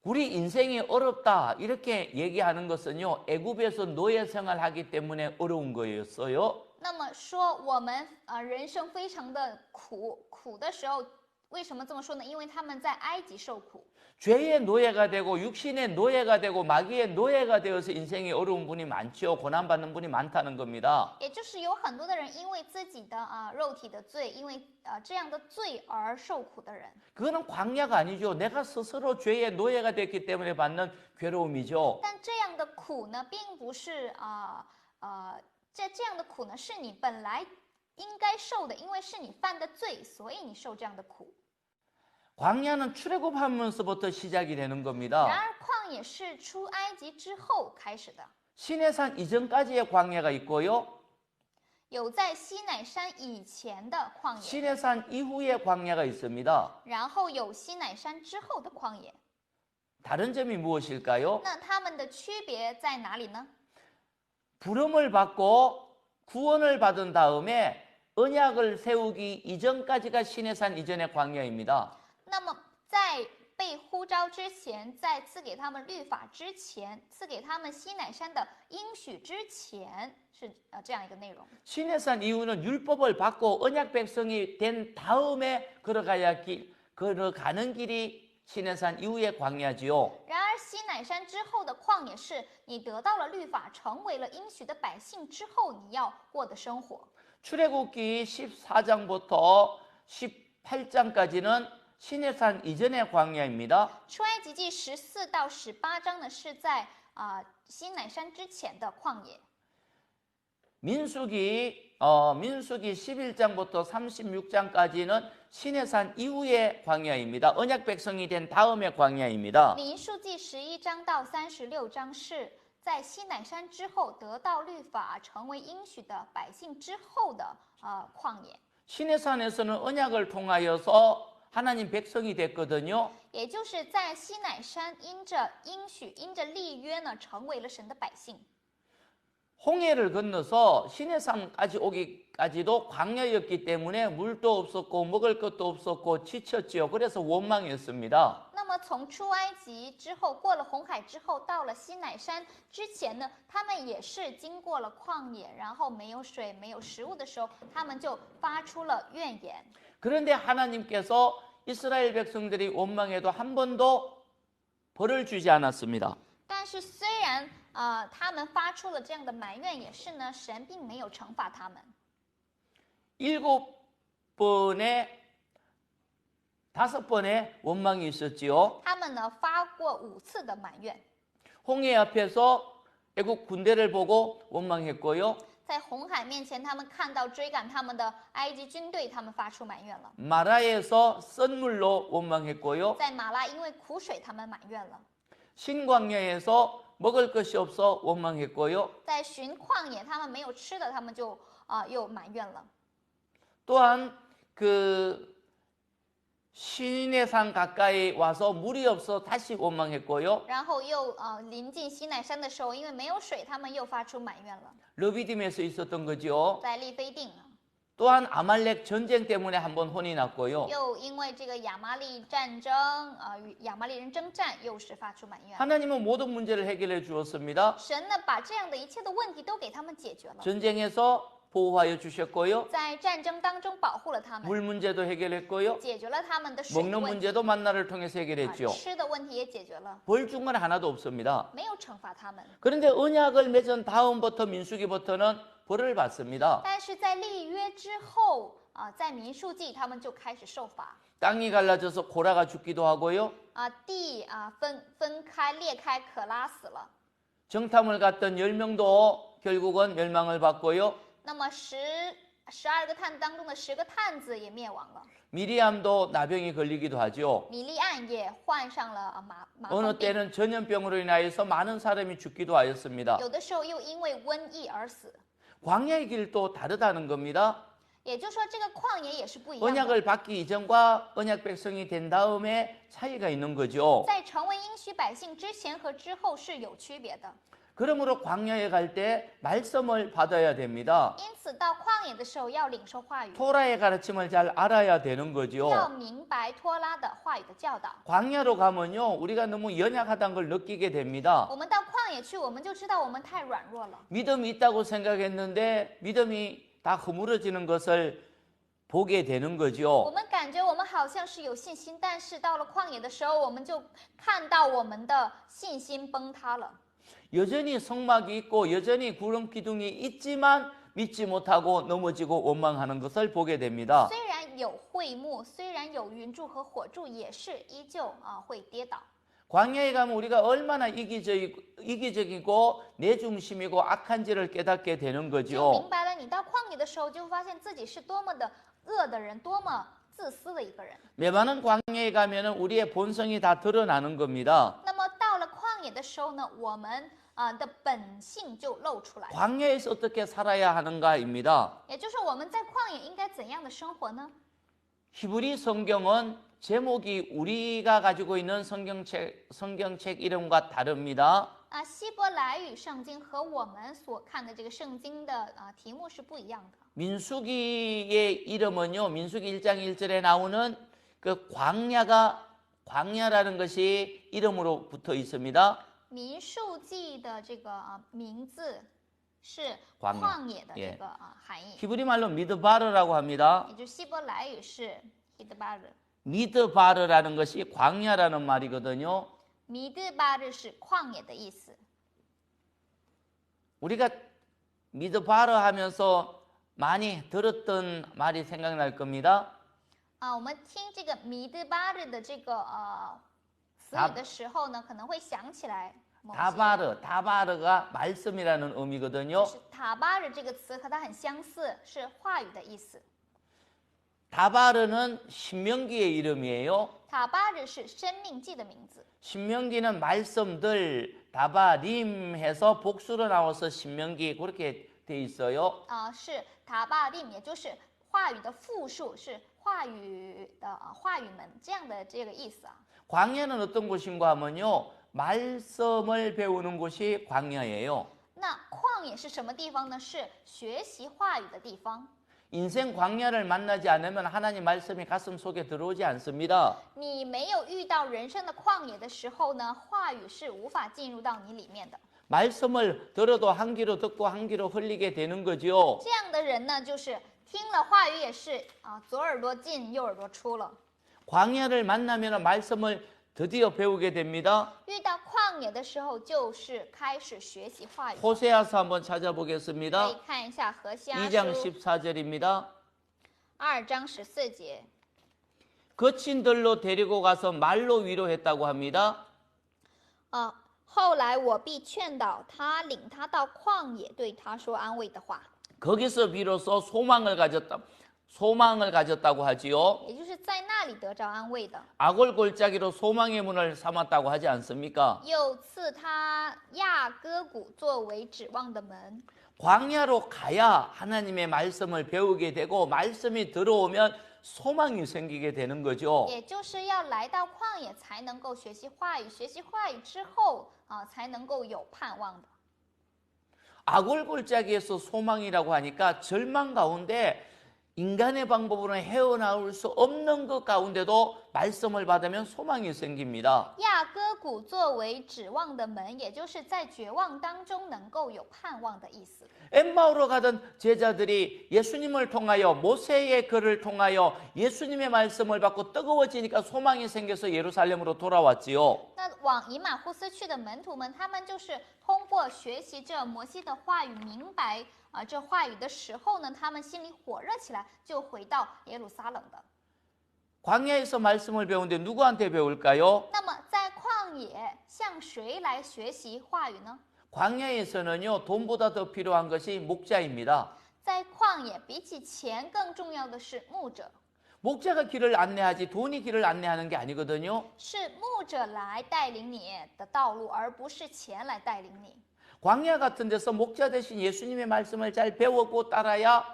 우리 인생이 어렵다 이렇게 얘기하는 것은요, 애굽에서 노예 생활하기 때문에 어려운 거였어요. 那么说我们人生非常的苦的时候，为什么这么说呢？因为他们在埃及受苦。 죄의 노예가 되고 육신의 노예가 되고 마귀의 노예가 되어서 인생이 어려운 분이 많죠. 고난받는 분이 많다는 겁니다. 也就是有很多的人因为自己的肉体的罪，因为这样的罪而受苦的人。 그거는 광야가 아니죠. 내가 스스로 죄의 노예가 됐기 때문에 받는 괴로움이죠. 但这样的苦呢，并不是这样的苦呢，是你本来应该受的，因为是你犯的罪，所以你受这样的苦。 광야는 출애굽하면서부터 시작이 되는 然 겁니다. 而旷野是出埃及之后开始的， 시내산 이전까지의 광야가 있고요. 有在西乃山以前的旷野， 시내산 이후의 광야가 있습니다. 然后有西乃山之后的旷野。 다른 점이 무엇일까요? 那它们的区别在哪里呢？ 부름을 받고 구원을 받은 다음에 언약을 세우기 이전까지가 시내산 이전의 광야입니다. 那么在被呼召之前，在赐给他们律法之前，赐给他们西乃山的应许之前，是这样一个内容。 시내산 이후는 율법을 받고 언약 백성이 된 다음에 걸어가는 길이 시내산 이후의 광야지요. 然而而西乃山之后的旷野是你得到了律法，成为了应许的百姓之后你要过的生活。 출애굽기 14장부터 18장까지는 시내산 이전의 광야입니다. 出埃及记14到18章呢是在西乃山之前的旷野。 민수기 11장부터 36장까지는 시내산 이후의 광야입니다. 언약 백성이 된 다음의 광야입니다. 民数记11章到36章是在西乃山之后得到律法，成为应许的百姓之后的旷野。 시내산에서는 언약을 통하여서 하나님 백성이 됐거든요. 也就是在西乃山因着应许，因着立约呢，成为了神的百姓。 홍해를 건너서 시내산까지 오기까지도 광야였기 때문에 물도 없었고 먹을 것도 없었고 지쳤지요. 그래서 원망했습니다. 那么从出埃及之后，过了红海之后，到了西乃山之前呢，他们也是经过了旷野，然后没有水、没有食物的时候，他们就发出了怨言。 그런데 하나님께서 이스라엘 백성들이 원망해도 한 번도 벌을 주지 않았습니다. 但是虽然他们发出了这样的埋怨，也是呢，神并没有惩罚他们。 5번의 원망이 있었지요. 他们呢发过5次的埋怨， 홍해 앞에서 애국 군대를 보고 원망했고요. 在红海面前，他们看到追赶他们的埃及军队，他们发出埋怨了。 마라에서 썬물로 원망했고요. 在马拉因为苦水，他们埋怨了。 신광야에서 먹을 것이 없어 원망했고요. 在寻旷野，他们没有吃的，他们就又埋怨了。 또한 그 시내산 가까이 와서 물이 없어 다시 원망했고요. 然后又临近西乃山的时候，因为没有水，他们又发出埋怨了。 르비딤에서 있었던 거죠. 在利非定， 또한 아말렉 전쟁 때문에 한번 혼이 났고요. 又因为这个亚玛力战争，与亚玛力人征战，又是发出埋怨。 하나님은 모든 문제를 해결해 주었습니다. 神呢，把这样的一切的问题都给他们解决了， 전쟁에서 보호하여 주셨고요. 在战争当中保护了他们， 물 문제도 해결했고요. 解决了他们的水的 먹는 问题， 문제도 만나를 통해서 해결했죠. 吃的问题也解决了， 벌 준 건 하나도 없습니다. 没有惩罚他们。 그런데 언약을 맺은 다음부터 민수기부터는 벌을 받습니다. 但是在立约之后在民数记他们就开始受罚 땅이 갈라져서 고라가 죽기도 하고요. 地分开裂开，可拉死了。 정탐을 갔던 10명도 결국은 멸망을 받고요. 那么12个探子当中的10个探子也灭亡了， 미리암도 나병이 걸리기도 하죠. 米利暗也患上了麻 어느 风病， 때는 전염병으로 인하여서 많은 사람이 죽기도 하였습니다. 有的时候又因为瘟疫而死。 광야의 길도 다르다는 겁니다. 也就是说，这个旷野也是不一样的。 언약을 받기 이전과 언약 백성이 된 다음에 차이가 있는 거죠. 在成为应许百姓之前和之后是有区别的。 그러므로 광야에 갈 때 말씀을 받아야 됩니다. 因此，到旷野的时候要领受话语， 토라의 가르침을 잘 알아야 되는 要 거죠. 明白托拉的话语的教导。 광야로 가면요, 우리가 너무 연약하다는 걸 느끼게 됩니다. 我们到旷野去，我们就知道我们太软弱了。 믿음이 있다고 생각했는데 믿음이 다 허물어지는 것을 보게 되는 我 거죠. 们感觉我们好像是有信心，但是到了旷野的时候，我们就看到我们的信心崩塌了。 여전히 성막이 있고 여전히 구름 기둥이 있지만 믿지 못하고 넘어지고 원망하는 것을 보게 됩니다. 虽然有会幕，虽然有云柱和火柱，也是依旧会跌倒。 광야에 가면 우리가 얼마나 이기적이고 내중심이고 악한지를 깨닫게 되는 就 거죠. 明白了，你到旷野的时候，就发现自己是多么的恶的人，多么自私的一个人。 메마른 광야에 가면은 우리의 본성이 다 드러나는 겁니다. 那么到了旷野的时候呢，我们的本性就露出来了。 광야에서 어떻게 살아야 하는가입니다. 也就是我们在旷野应该怎样的生活呢？ 히브리 성경은 제목이 우리가 가지고 있는 성경책 이름과 다릅니다. 希伯来语圣经和我们所看的这个圣经的题目是不一样的。 민수기의 이름은요, 민수기 1장 1절에 나오는 그 광야라는 것이 이름으로 붙어 있습니다. 民数记的这个名字是旷野旷野的这 예 个含义， 히브리 말로 미드바르라고 합니다. 也就是希伯来语是 히드바르。 미드바르라는 것이 광야라는 말이거든요. 米德巴日是旷野的意思。 우리가 미드바르 하면서 많이 들었던 말이 생각날 겁니다. 我们听这个米德巴日的这个词语的时候呢，可能会想起来某些。 다바르가 말씀이라는 의미거든요. 就是塔巴日这个词和它很相似，是话语的意思。 다바르는 신명기의 이름이에요. 塔巴日是生命记的名字。 신명기는 말씀들 다바림 해서 복수로 나와서 신명기 그렇게 돼 있어요. 是塔巴令，也就是话语的复数，是话语的话语们这样的这个意思啊。 광야는 어떤 곳인가 하면요. 말씀을 배우는 곳이 광야예요. 那旷野是什么地方呢？是学习话语的地方。 인생 광야를 만나지 않으면 하나님 말씀이 가슴 속에 들어오지 않습니다. 你没有遇到人生的旷野的时候呢，话语是无法进入到你里面的。 말씀을 들어도 한 귀로 듣고 한 귀로 흘리게 되는 거죠. 这样的人呢，就是听了话语也是左耳朵进右耳朵出了。 광야를 만나면 말씀을 드디어 배우게 됩니다. 遇到旷野的时候，就是开始学习话语。 호세아서 한번 可 찾아보겠습니다. 以看一下何西阿 2장 书 14절입니다. 2章14节。 거친 들로 데리고 가서 말로 위로했다고 합니다. 后来我必劝导他，领他到旷野，对他说安慰的话。 거기서 비로소 소망을 가졌다고 하지요. 也就是在那里得着安慰的。 악을 골짜기로 소망의 문을 삼았다고 하지 않습니까? 又赐他亚戈谷作为指望的门。 광야로 가야 하나님의 말씀을 배우게 되고 말씀이 들어오면 소망이 생기게 되는 거죠. 也就是要来到旷野才能够学习话语，学习话语之后才能够有盼望的。 악을 골짜기에서 소망이라고 하니까 절망 가운데 인간의 방법으로는 헤어나올 수 없는 것 가운데도 말씀을 받으면 소망이 생깁니다. 亚戈谷作为指望的门，也就是在绝望当中能够有盼望的意思。 엠마오로 가던 제자들이 예수님을 통하여 모세의 글을 통하여 예수님의 말씀을 받고 뜨거워지니까 소망이 생겨서 예루살렘으로 돌아왔지요. 那往以马忒斯去的门徒们，他们就是通过学习这摩西的话语，明白这话语的时候呢，他们心里火热起来，就回到耶路撒冷的。 광야에서 말씀을 배우는데 누구한테 배울까요? 那么在旷野向谁来学习话语呢？ 광야에서는요, 돈보다 더 필요한 것이 목자입니다. 在旷野比起钱更重要的是牧者， 목자가 길을 안내하지 돈이 길을 안내하는 게 아니거든요. 是牧者来带领你的道路，而不是钱来带领你。 광야 같은 데서 목자 대신 예수님의 말씀을 잘 배우고 따라야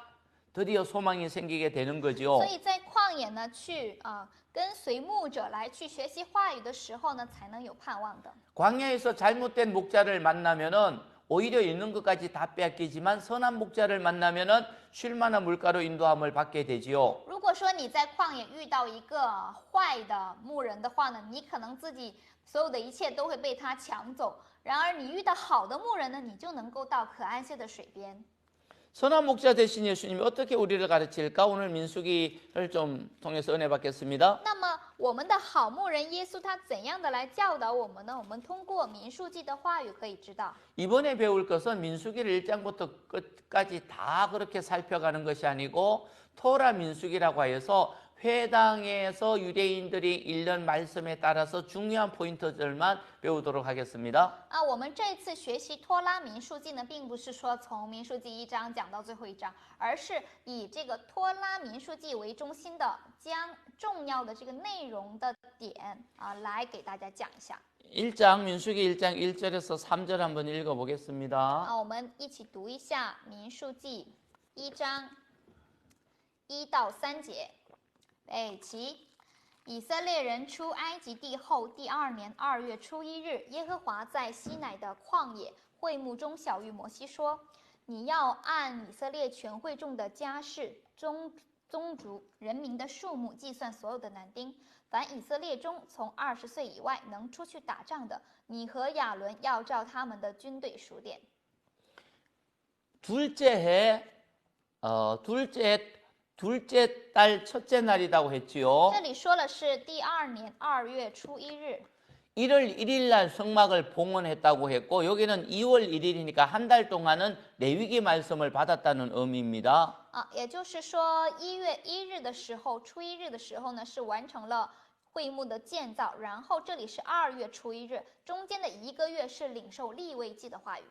드디어 소망이 생기게 되는 거죠. 所以在旷野呢，去跟随牧者来去学习话语的时候呢，才能有盼望的。 광야에서 잘못된 목자를 만나면은 오히려 있는 것까지 다 뺏기지만 선한 목자를 만나면은 쉴만한 물가로 인도함을 받게 되지요. 如果说你在旷野遇到一个坏的牧人的话呢，你可能自己所有的一切都会被他抢走。然而你遇到好的牧人呢，你就能够到可安歇的水边。 선한 목자 대신 예수님이 어떻게 우리를 가르칠까? 오늘 민수기를 좀 통해서 은혜 받겠습니다. 那么我们的好牧人耶稣他怎样的来教导我们呢？我们通过民数记的话语可以知道。 이번에 배울 것은 민수기를 1장부터 끝까지 다 그렇게 살펴가는 것이 아니고 토라 민수기라고 해서 회당에서 유대인들이 읽는 말씀에 따라서 중요한 포인트들만 배우도록 하겠습니다. 我们这次学习托拉民数记呢，并不是说从民数记1章讲到最后一章，而是以这个托拉民数记为中心的，将重要的这个内容的点来给大家讲一下。 1장 민수기 1장 1절에서 3절 한번 읽어보겠습니다. 我们一起读一下民数记1章1到3节。备齐！以色列人出埃及地后第2年2月初1日，耶和华在西乃的旷野会幕中晓谕摩西说：“你要按以色列全会众的家室、宗族、人民的数目计算所有的男丁。凡以色列中从20岁以外能出去打仗的，你和亚伦要照他们的军队数点。” 둘째 달 첫째 날이라고 했지요. 这里说的是第2年2月初1日。 1월 1일 날 성막을 봉헌했다고 했고 여기는 2월 1일이니까 한 달 동안은 레위기 말씀을 받았다는 의미입니다. 也就是说1月1日的时候，初一日的时候呢，是完成了会幕的建造，然后这里是2月初一日，中间的1个月是领受利未记的话语，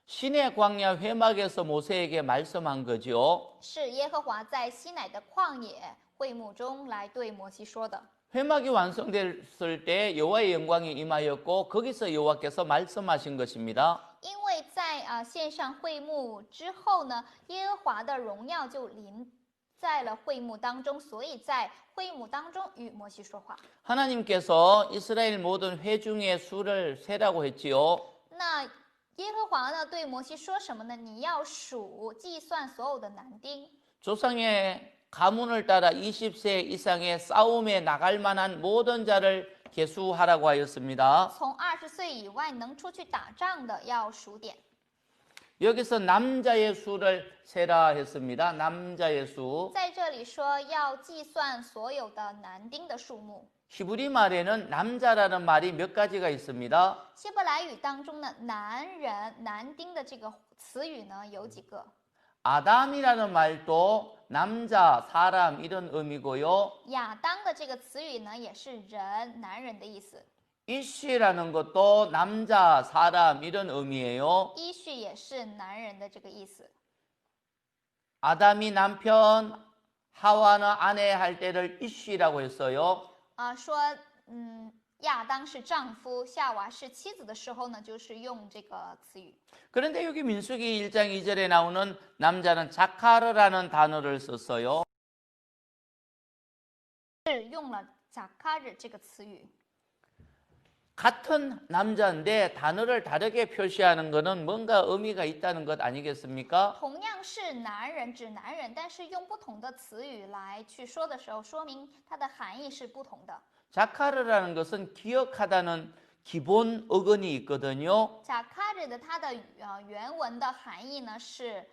신의 광야 회막에서 모세에게 말씀한 거죠. 是耶和华在西乃的旷野会幕中来对摩西说的。 회막이 완성됐을 때 여호와의 영광이 임하였고 거기서 여호와께서 말씀하신 것입니다. 因为在线上会幕之后呢，耶和华的荣耀就临在了会幕当中，所以在会幕当中与摩西说话。 하나님께서 이스라엘 모든 회중의 수를 세라고 했지요. 那耶和华呢对摩西说什么呢？你要数计算所有的男丁。 조상의 가문을 따라 20세 이상의 싸움에 나갈 만한 모든 자를 계수하라고 하였습니다. 从20岁以外能出去打仗的要数点。 여기서 남자의 수를 세라 했습니다. 남자의 수. 在这里说要计算所有的男丁的数目。 히브리 말에는 남자라는 말이 몇 가지가 있습니다. 希伯来语当中呢，男人、男丁的这个词语呢有几个？ 아담이라는 말도 남자, 사람 이런 의미고요. 亚当的这个词语呢也是人、男人的意思。 이쉬라는 것도 남자, 사람 이런 의미예요. 依序也是男人的这个意思。 아담이 남편, 하와는 아내 할 때를 이쉬라고 했어요. 说亚当是丈夫，夏娃是妻子的时候呢，就是用这个词语。 그런데 여기 민수기 1장 2절에 나오는 남자는 자카르라는 단어를 썼어요. 是用了자카르这个词语。 같은 남자인데 단어를 다르게 표시하는 것은 뭔가 의미가 있다는 것 아니겠습니까? 同样是男人，指男人，但是用不同的词语来去说的时候，说明它的含义是不同的。 자카르라는 것은 기억하다는 기본 어근이 있거든요. 자카르的它的原文的含义呢是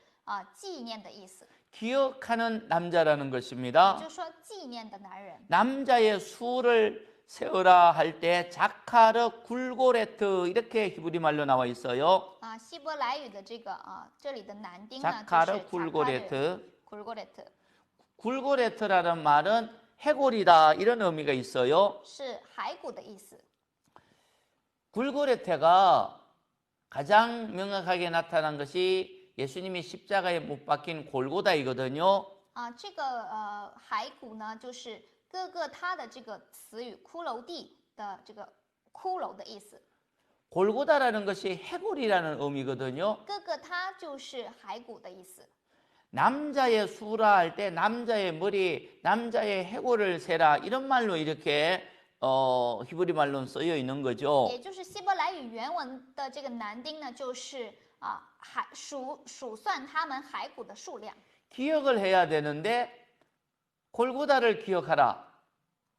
纪念的意思， 기억하는 남자라는 也 것입니다. 就是说纪念的男人。 남자의 수를 세우라 할 때 자카르 굴고레트 이렇게 히브리 말로 나와 있어요. 希伯来语的这个这里的男丁呢就是 자카르 굴고레트. 굴고레트 굴고레트라는 말은 해골이다 이런 의미가 있어요. 是骸骨的意思。 굴고레테가 가장 명확하게 나타난 것이 예수님이 십자가에 못 박힌 골고다이거든요. 这个骸骨呢，就是各个它的这个词语骷髅地的这个骷髅的意思。 골고다라는 것이 해골이라는 의미거든요. 各个它就是骸骨的意思。 남자의 수라 할 때 남자의 머리, 남자의 해골을 세라 이런 말로 이렇게 히브리 말로는 쓰여 있는 거죠. 也就是希伯来语原文的这个男丁呢，就是数算他们骸骨的数量。 기억을 해야 되는데 골고다를 기억하라,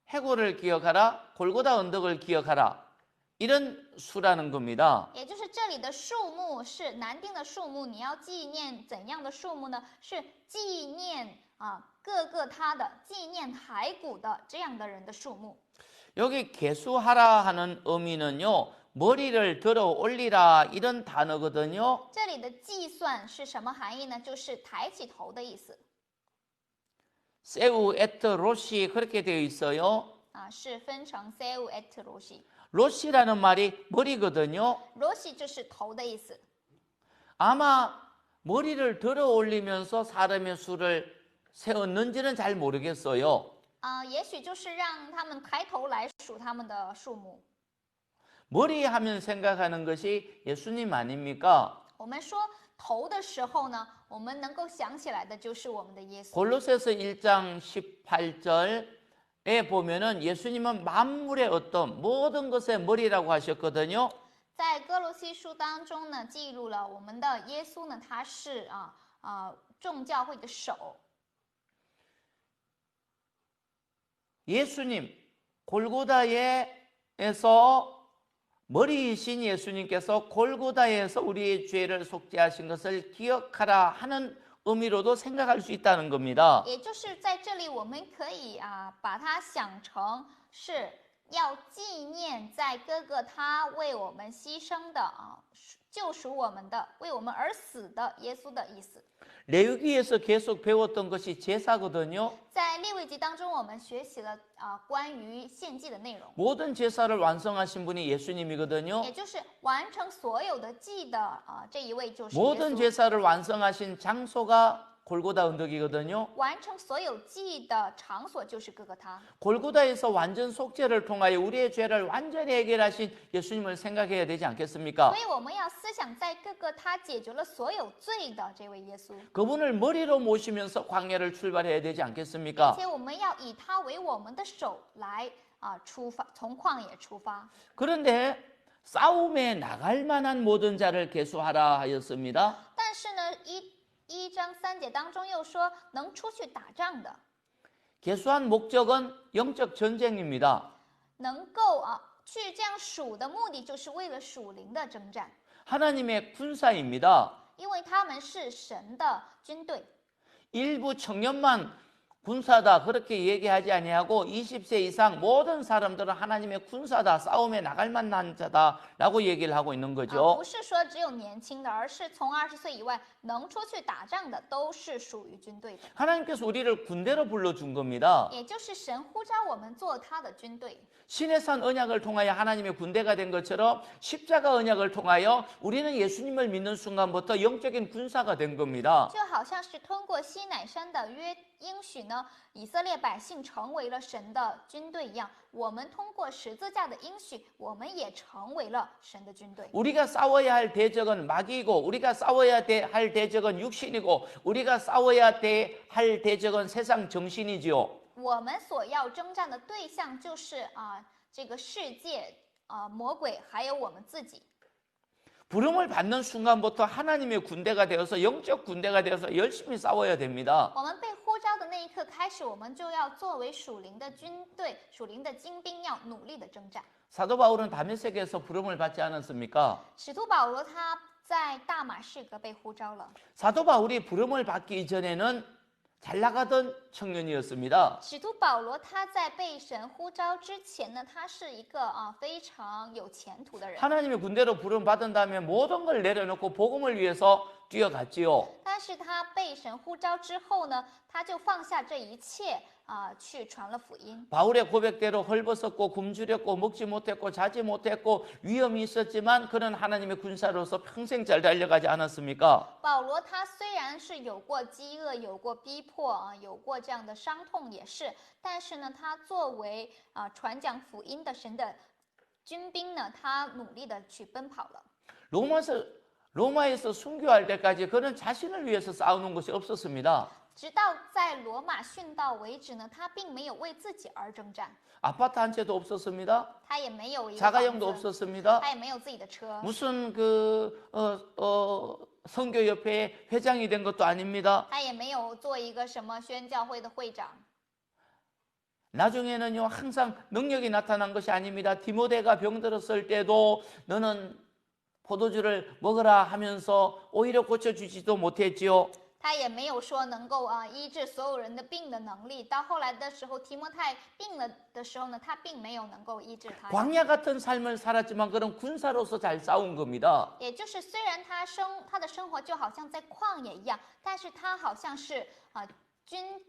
해골을 기억하라, 골고다 언덕을 기억하라 이런 수라는 겁니다. 也就是这里的数目是男丁的数目，你要纪念怎样的数目呢？是纪念各个他的纪念骸骨的这样的人的数目。 여기 계수하라 하는 의미는요. 머리를 들어 올리라 이런 단어거든요. 这里的计算是什么含义呢？就是抬起头的意思。 세우 에트 로시 그렇게 되어 있어요. 是分成 seu et roshi。 로시라는 말이 머리거든요. roshi 就是头的意思。 아마 머리를 들어 올리면서 사람의 수를 세웠는지는 잘 모르겠어요. 也许就是让他们抬头来数他们的数目。 머리 하면 생각하는 것이 예수님 아닙니까? 我们说头的时候呢，我们能够想起来的就是我们的耶稣。 골로새서 1장 18절에 보면은 예수님은 만물의 어떤 모든 것의 머리라고 하셨거든요. 在哥罗西书当中呢，记录了我们的耶稣呢，他是众教会的手。 예수님 골고다에서 머리이신 예수님께서 골고다에서 우리의 죄를 속죄하신 것을 기억하라 하는 의미로도 생각할 수 있다는 겁니다. 也就是在这里，我们可以把它想成是要纪念在哥哥他为我们牺牲的救赎我们的，为我们而死的耶稣的意思。 레위기에서 계속 배웠던 것이 제사거든요. 在利未记当中，我们学习了关于献祭的内容， 모든 제사를 완성하신 분이 예수님이거든요. 也就是完成所有的祭的这一位就是耶 모든 稣。 제사를 완성하신 장소가 골고다 언덕이거든요. 完成所有祭的场所就是哥哥他。 골고다에서 완전 속죄를 통하여 우리의 죄를 완전히 해결하신 예수님을 생각해야 되지 않겠습니까? 所以我们要思想，在哥哥他解决了所有罪的这位耶稣， 그분을 머리로 모시면서 광야를 출발해야 되지 并 않겠습니까? 且我们要以他为我们的手来出发，从旷野出发。 그런데 싸움에 나갈 만한 모든 자를 계수하라 하였습니다. 但是呢，一章3节当中又说，能出去打仗的， 계수한 목적은 영적 전쟁입니다. 能够去这样数的目的，就是为了属灵的征战， 하나님의 군사입니다. 因为他们是神的军队。 일부 청년만 군사다 그렇게 얘기하지 아니하고 20세 이상 모든 사람들은 하나님의 군사다, 싸움에 나갈 만한 자다라고 얘기를 하고 있는 不 거죠. 是说只有年轻的，而是从20岁以外能出去打仗的，都是属于军队的。 하나님께서 우리를 군대로 불러준 겁니다. 也就是神呼召我们做他的军队， 신의 산 언약을 통하여 하나님의 군대가 된 것처럼 십자가 언약을 통하여 우리는 예수님을 믿는 순간부터 영적인 군사가 된 겁니다. 就好像是通过西乃山的约应许呢，以色列百姓成为了神的军队一样。我们通过十字架的应许，我们也成为了神的军队。 우리가 싸워야 할 대적은 마귀고 우리가 싸워야 할 대적은 육신이고 우리가 싸워야 할 대적은 세상 정신이지요. 我们所要征战的对象就是这个世界魔鬼，还有我们自己。 부름을 받는 순간부터 하나님의 군대가 되어서 영적 군대가 되어서 열심히 싸워야 됩니다. 我们被呼召的那一刻开始，我们就要作为属灵的军队、属灵的精兵，要努力的征战。 사도 바울은 다메섹에서 부름을 받지 않았습니까? 使徒保罗他在大马士革被呼召了。 사도 바울이 부름을 받기 이전에는 잘 나가던 청년이었습니다. 使徒保罗他在被神呼召之前呢，他是一个非常有前途的人。 하나님의 군대로 부름 받은 다음에 모든 걸 내려놓고 복음을 위해서 뛰어갔지요. 但是他被神呼召之后呢，他就放下这一切去传了福音。 바울의 고백대로 헐벗었고 굶주렸고 먹지 못했고 자지 못했고 위험이 있었지만 그는 하나님의 군사로서 평생 잘 달려가지 않았습니까? 保罗他虽然是有过饥饿，有过逼迫有过这样的伤痛也是，但是呢，他作为传讲福音的神的军兵呢，他努力的去奔跑了。 로마에서 순교할 때까지 그는 자신을 위해서 싸우는 것이 없었습니다. 直到在罗马殉道为止呢，他并没有为自己而征战， 아파트 한 채도 없었습니다. 他也没有一个 자가용도 房子， 없었습니다. 他也没有自己的车， 무슨 선교협회 회장이 된 것도 아닙니다. 他也没有做一个什么宣教会的会长。 나중에는요 항상 능력이 나타난 것이 아닙니다. 디모데가 병들었을 때도 너는 포도주를 먹으라 하면서 오히려 고쳐주지도 못했지요. 他也没有说能够医治所有人的病的能力。到后来的时候，提摩太病了的时候呢，他并没有能够医治他。 광야 같은 삶을 살았지만 그는 군사로서 잘 싸운 겁니다. 也就是虽然他的生活就好像在旷野一样，但是他好像是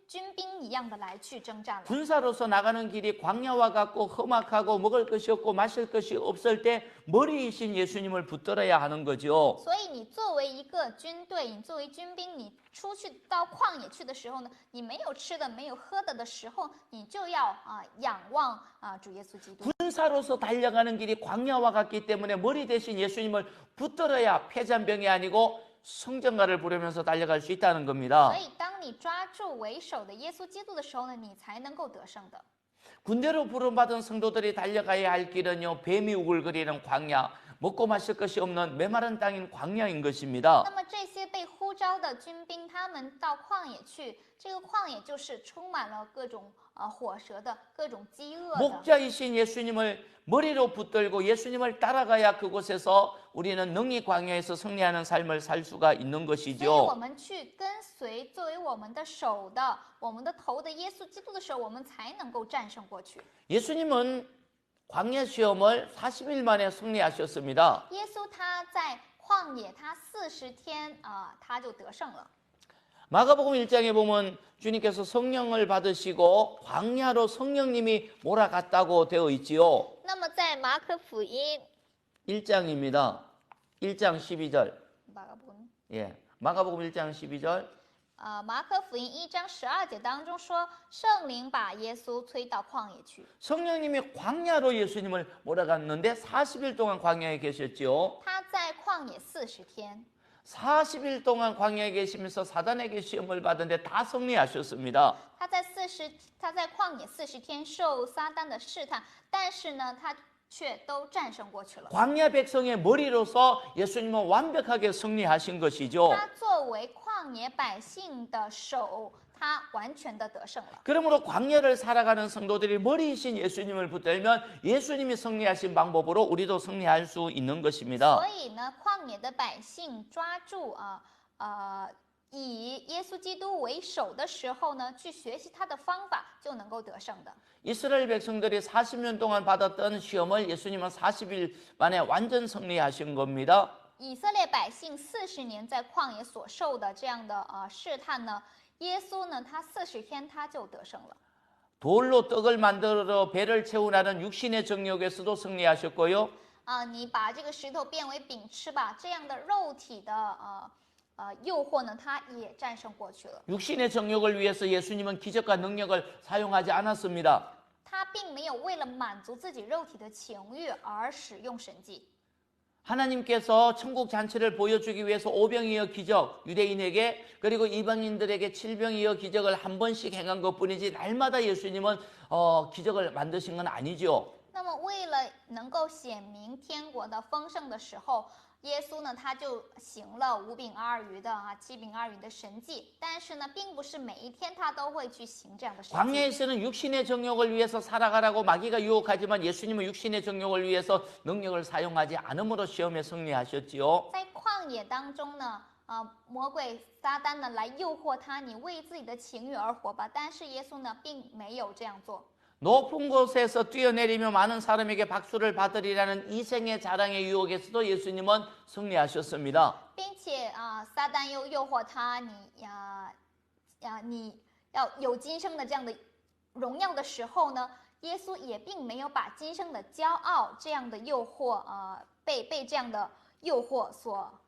军兵一样的来去征战了。 군사로서 나가는 길이 광야와 같고 험악하고 먹을 것이 없고 마실 것이 없을 때 머리이신 예수님을 붙들어야 하는 거죠. 所以你作为一个军队，你作为军兵，你出去到旷野去的时候呢，你没有吃的，没有喝的的时候，你就要仰望主耶稣基督。 군사로서 달려가는 길이 광야와 같기 때문에 머리 대신 예수님을 붙들어야 패잔병이 아니고 성전가를 부르면서 달려갈 수 있다는 겁니다. 所以当你抓住为首的耶稣基督的时候呢，你才能够得胜的。 군대로 부름받은 성도들이 달려가야 할 길은요 뱀이 우글거리는 광야, 먹고 마실 것이 없는 메마른 땅인 광야인 것입니다. 那么这些被呼召的军兵，他们到旷野去，这个旷野就是充满了各种火蛇的、各种饥饿的。 목자이신 예수님을 머리로 붙들고 예수님을 따라가야 그곳에서 우리는 능히 광야에서 승리하는 삶을 살 수가 있는 所以我 것이죠. 们去跟随作为我们的手的、我们的头的耶稣基督的时候，我们才能够战胜过去。 예수님은 광야 시험을 40일 만에 승리하셨습니다. 耶稣他在旷野，他40天他就得胜了。 마가복음 1장에 보면 주님께서 성령을 받으시고 광야로 성령님이 몰아갔다고 되어 있지요. 那么在马可福音 1장입니다. 1장 12절. 马可福音 예. 마가복음 1장 12절. 马可福音1章12节当中说，圣灵把耶稣催到旷野去， 성령님이 광야로 예수님을 몰아갔는데 40일 동안 광야에 계셨지요. 他在旷野40天。 40일 동안 광야에 계시면서 사단에게 시험을 받은데 다 승리하셨습니다. 他在旷野40天受撒旦的试探，但是呢，他却都战胜过去了。 광야 백성의 머리로서 예수님은 완벽하게 승리하신 것이죠. 他作为旷野百姓的手，他完全的得胜了。 그러므로 광야를 살아가는 성도들이 머리이신 예수님을 붙들면 예수님이 승리하신 방법으로 우리도 승리할 수 있는 것입니다. 所以呢，旷野的百姓抓住以耶稣基督为首的时候呢，去学习他的方法，就能够得胜的。 이스라엘 백성들이 40년 동안 받았던 시험을 예수님은 40일 만에 완전 승리하신 겁니다. 以色列百姓40年在旷野所受的这样的试探呢，耶稣呢，他40天他就得胜了。 돌로 떡을 만들어 배를 채우라는 육신의 정욕에서도 승리하셨고요. 你把这个石头变为饼吃吧，这样的肉体的诱惑呢，他也战胜过去了。 육신의 정욕을 위해서 예수님은 기적과 능력을 사용하지 않았습니다. 他并没有为了满足自己肉体的情欲而使用神迹。 하나님께서 천국 잔치를 보여주기 위해서 오병이어 기적 유대인에게 그리고 이방인들에게 칠병이어 기적을 한 번씩 행한 것뿐이지 날마다 예수님은 기적을 만드신 건 아니죠. 那么为了能够显明天国的丰盛的时候，耶稣呢他就行了5饼2鱼的7饼2鱼的神迹，但是呢，并不是每一天他都会去行这样的神迹。 광야에서는 육신의 정욕을 위해서 살아가라고 마귀가 유혹하지만 예수님은 육신의 정욕을 위해서 능력을 사용하지 않음으로 시험에 승리하셨지요. 在旷野当中呢，魔鬼撒旦呢来诱惑他，你为自己的情欲而活吧。但是耶稣呢，并没有这样做。 높은 곳에서 뛰어내리며 많은 사람에게 박수를 받으리라는 이생의 자랑의 유혹에서도 예수님은 승리하셨습니다. 并且撒旦又诱惑他，你要有今生的这样的荣耀的时候呢，耶稣也并没有把今生的骄傲这样的诱惑，被这样的诱惑所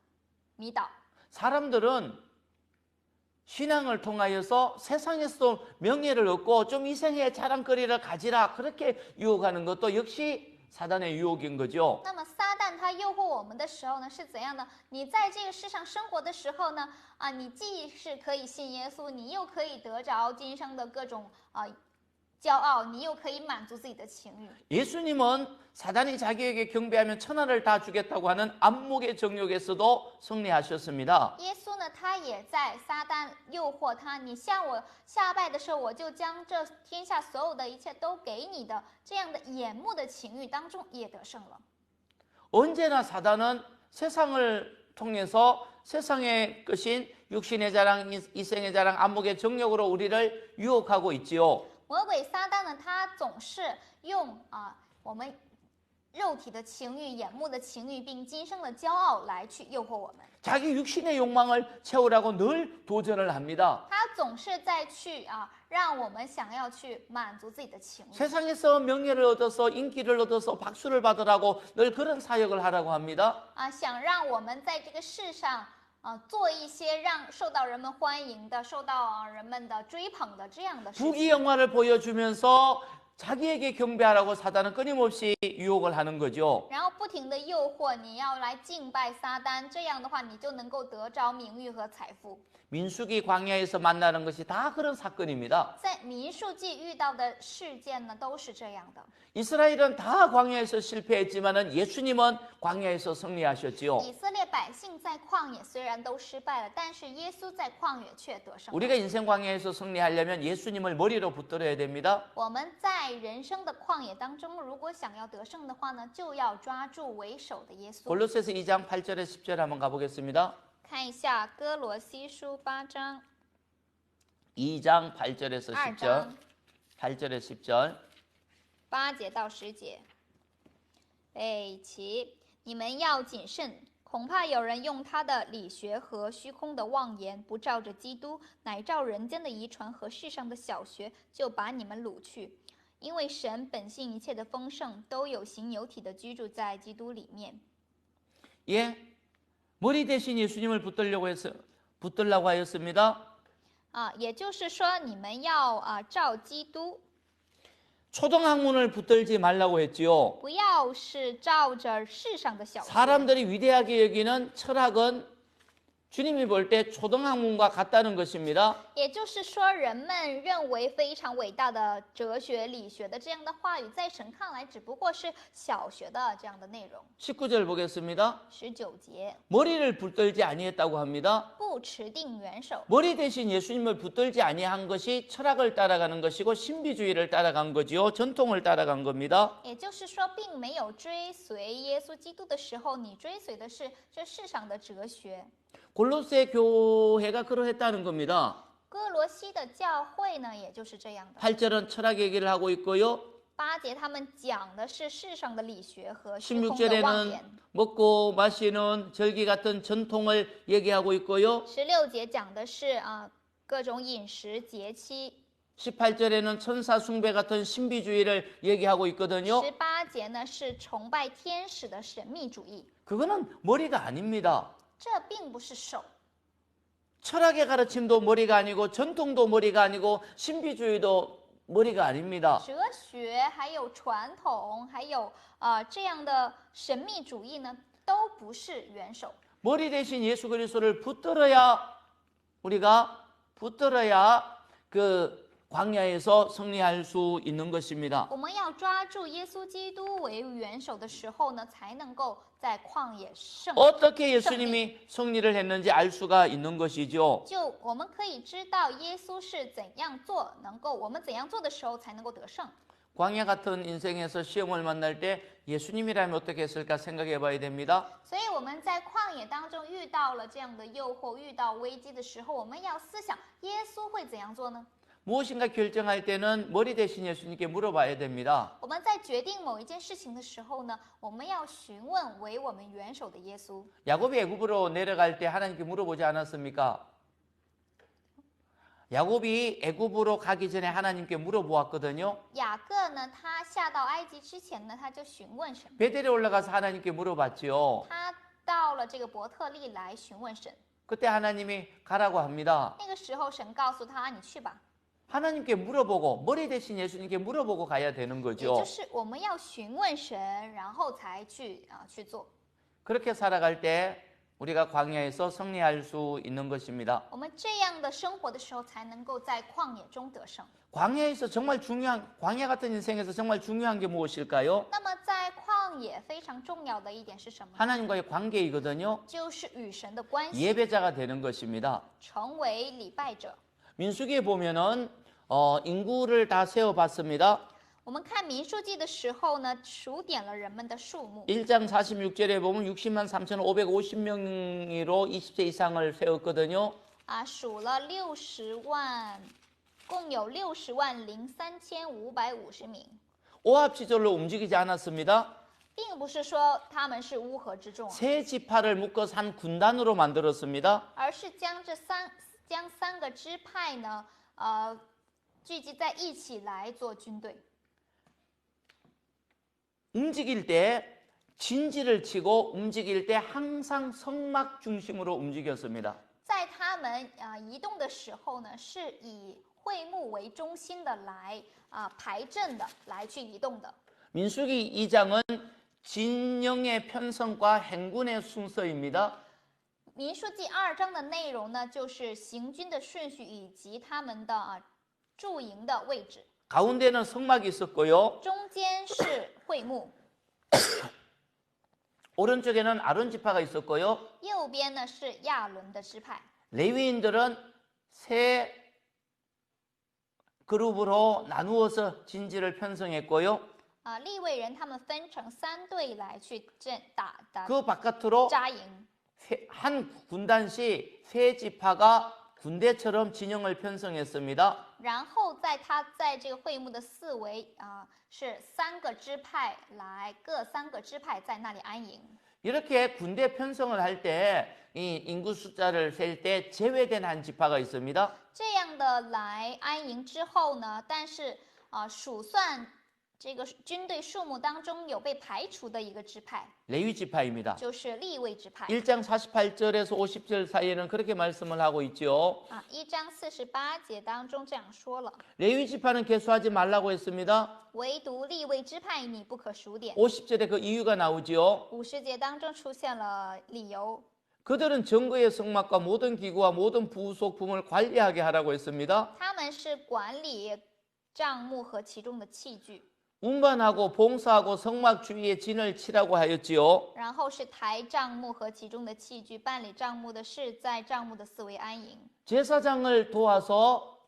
迷倒。 사람들은 신앙을 통하여서 세상에서 명예를 얻고 좀 이생의 자랑거리를 가지라 그렇게 유혹하는 것도 역시 사단의 유혹인 거죠. 那么撒旦他诱惑我们的时候呢，是怎样的？你在这个世上生活的时候呢，你既是可以信耶稣，你又可以得着今生的各种骄傲，你又可以满足自己的情欲。 예수님은 사단이 자기에게 경배하면 천하를 다 주겠다고 하는 안목의 정욕에서도 승리하셨습니다. 耶稣呢，他也在撒旦诱惑他，你向我下拜的时候，我就将这天下所有的一切都给你的这样的眼目的情欲当中也得胜了。 언제나 사단은 세상을 통해서 세상의 것인 육신의 자랑, 이생의 자랑, 안목의 정욕으로 우리를 유혹하고 있지요. 魔鬼撒旦呢，他总是用我们肉体的情欲、眼目的情欲，并今生的骄傲来去诱惑我们。 자기 육신의 욕망을 채우라고 늘 도전을 합니다. 他总是在去让我们想要去满足自己的情欲。 세상에서 명예를 얻어서 인기를 얻어서 박수를 받으라고 늘 그런 사역을 하라고 합니다. 想让我们在这个世上做一些让受到人们欢迎的、受到人们的追捧的这样的事情。 부귀영화를 보여주면서 자기에게 경배하라고 사단은 끊임없이 유혹을 하는 거죠. 然后不停的诱惑你要来敬拜撒旦，这样的话你就能够得着名誉和财富。 민수기 광야에서 만나는 것이 다 그런 사건입니다. 在民数记遇到的事件呢，都是这样的。 이스라엘은 다 광야에서 실패했지만은 예수님은 광야에서 승리하셨지요. 以色列百姓在旷野虽然都失败了，但是耶稣在旷野却得胜了。 우리가 인생 광야에서 승리하려면 예수님을 머리로 붙들어야 됩니다. 我们在人生的旷野当中，如果想要得胜的话呢，就要抓住为首的耶稣。 골로새서 2장 8절에 10절 한번 가보겠습니다. 看一下哥罗西书8章 2장 8절에서 2 10절. 章 8절에 10절. 8节到10节。备起，你们要谨慎，恐怕有人用他的理学和虚空的妄言，不照着基督，乃照人间的遗传和世上的小学，就把你们掳去。因为神本性一切的丰盛，都有形有体的居住在基督里面。 예, 머리 대신 예수님을 붙들라고 하였습니다. 也就是说，你们要照基督， 초등학문을 붙들지 말라고 했지요. 不要是照着世上的小学。 사람들이 위대하게 여기는 철학은 주님이 볼 때 초등학문과 같다는 것입니다. 也就是说，人们认为非常伟大的哲学、理学的这样的话语，在神看来只不过是小学的这样的内容。 19절 보겠습니다. 19节， 머리를 붙들지 아니했다고 합니다. 不持定元首。 머리 대신 예수님을 붙들지 아니한 것이 철학을 따라가는 것이고 신비주의를 따라간 거지요. 전통을 따라간 겁니다. 也就是说，并没有追随耶稣基督的时候，你追随的是这世上的哲学。 골로새 교회가 그러했다는 겁니다. 哥罗西的教会呢，也就是这样的。 8절은 철학 얘기를 하고 있고요. 8节他们讲的是世上的理学和虚空的妄 16절에는 言。 먹고 마시는 절기 같은 전통을 얘기하고 있고요. 16节讲的是各种饮食节期。 18절에는 천사 숭배 같은 신비주의를 얘기하고 있거든요. 18节呢是崇拜天使的神秘主义， 그거는 머리가 아닙니다. 这并不是手。 철학의 가르침도 머리가 아니고 전통도 머리가 아니고 신비주의도 머리가 아닙니다. 哲学还有传统，还有这样的神秘主义呢，都不是元首。 머리 대신 예수 그리스도를 우리가 붙들어야 그 광야에서 승리할 수 있는 것입니다. 我们要抓住耶稣基督为元首的时候呢，才能够在旷野胜。 어떻게 예수님이 승리를 했는지 알 수가 있는 것이죠. 就我们可以知道耶稣是怎样做，我们怎样做的时候才能够得胜。 광야 같은 인생에서 시험을 만날 때 예수님이라면 어떻게 했을까 생각해 봐야 됩니다. 所以我们在旷野当中遇到了这样的诱惑，遇到危机的时候，我们要思想耶稣会怎样做呢？ 무엇인가 결정할 때는 머리 대신 예수님께 물어봐야 됩니다. 我们在决定某一件事情的时候呢，我们要询问为我们元首的耶稣。 야곱이 애굽으로 내려갈 때 하나님께 물어보지 않았습니까? 야곱이 애굽으로 가기 전에 하나님께 물어보았거든요. 雅各呢，他下到埃及之前呢，他就询问神。 베델에 올라가서 하나님께 물어봤지요. 他到了这个伯特利来询问神。 그때 하나님이 가라고 합니다. 那个时候，神告诉他：“你去吧。” 하나님께 물어보고 머리 대신 예수님께 물어보고 가야 되는 也 거죠. 就是我们要询问神，然后才去做。 그렇게 살아갈 때 우리가 광야에서 승리할 수 있는 것입니다. 我们这样的生活的时候，才能够在旷野中得胜。 광야에서 정말 중요한 광야 같은 인생에서 정말 중요한 게 무엇일까요? 那么在旷野非常重要的一点是什么？ 하나님과의 관계이거든요. 就是与神的关系， 예배자가 되는 것입니다. 成为礼拜者。 민수기에 보면은 인구를 다 세어봤습니다. 我们看民数记的时候呢，数点了人们的数目。 1장 46절에 보면 60만 3,550명으로 20세 이상을 세웠거든요. 数了60万，共有60万03,550名， 오합지졸로 움직이지 않았습니다. 并不是说他们是乌合之众， 세 지파를 묶어서 한 군단으로 만들었습니다. 而是将三个支派呢，聚集在一起来做军队。 움직일 때 진지를 치고 움직일 때 항상 성막 중심으로 움직였습니다. 在他们移动的时候呢，是以会幕为中心的来排阵的，来去移动的。 민수기 2장은 진영의 편성과 행군의 순서입니다. 民数记2章的内容呢，就是行军的顺序以及他们的驻营的位置。 가운데는 성막이 있었고요. 中间是会幕， 오른쪽에는 아론 지파가 있었고요. 右边呢是亚伦的支派。 레위인들은 세 그룹으로 나누어서 진지를 편성했고요. 利未人他们分成3队来去그 바깥으로 扎营。 한 군단씩 세 지파가 군대처럼 진영을 편성했습니다. 然后他在这个会幕的四围是3个支派来，各3个支派在那里安营。 이렇게 군대 편성을 할 때 이 인구 숫자를 셀 때 제외된 한 지파가 있습니다. 这样的来安营之后呢，但是数算这个军队数目当中有被排除的一个支派， 레위 지파입니다. 就是利未支派。 1장 48절에서 50절 사이에는 그렇게 말씀을 하고 있죠. 1章48节当中这样说了， 레위 지파는 계수하지 말라고 했습니다. 唯独利未支派你不可数点。 50절에 그 이유가 나오죠. 50节当中出现了理由， 그들은 정거의 성막과 모든 기구와 모든 부속품을 관리하게 하라고 했습니다. 他们是管理帐幕和其中的器具， 운반하고 봉사하고 성막 주위에 진을 치라고 하였지요. 然后是抬帐幕和其中的器具，办理帐幕的事，在帐幕的四围安营。 제사장을 도와서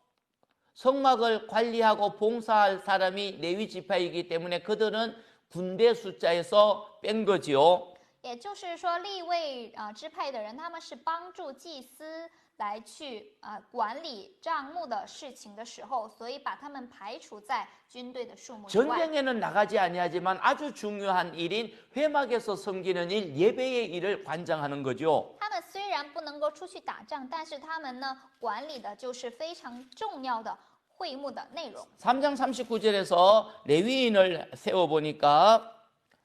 성막을 관리하고 봉사할 사람이 레위 지파이기 때문에 그들은 군대 숫자에서 뺀 거지요. 也就是说，利未支派的人，他们是帮助祭司来去管理帐幕的事情的时候，所以把他们排除在军队的数目之外。 전쟁에는 나가지 아니하지만 아주 중요한 일인 회막에서 섬기는 일, 예배의 일을 관장하는 거죠. 他们虽然不能够出去打仗，但是他们呢管理的就是非常重要的会幕的内容。 3장 39절에서 레위인을 세워보니까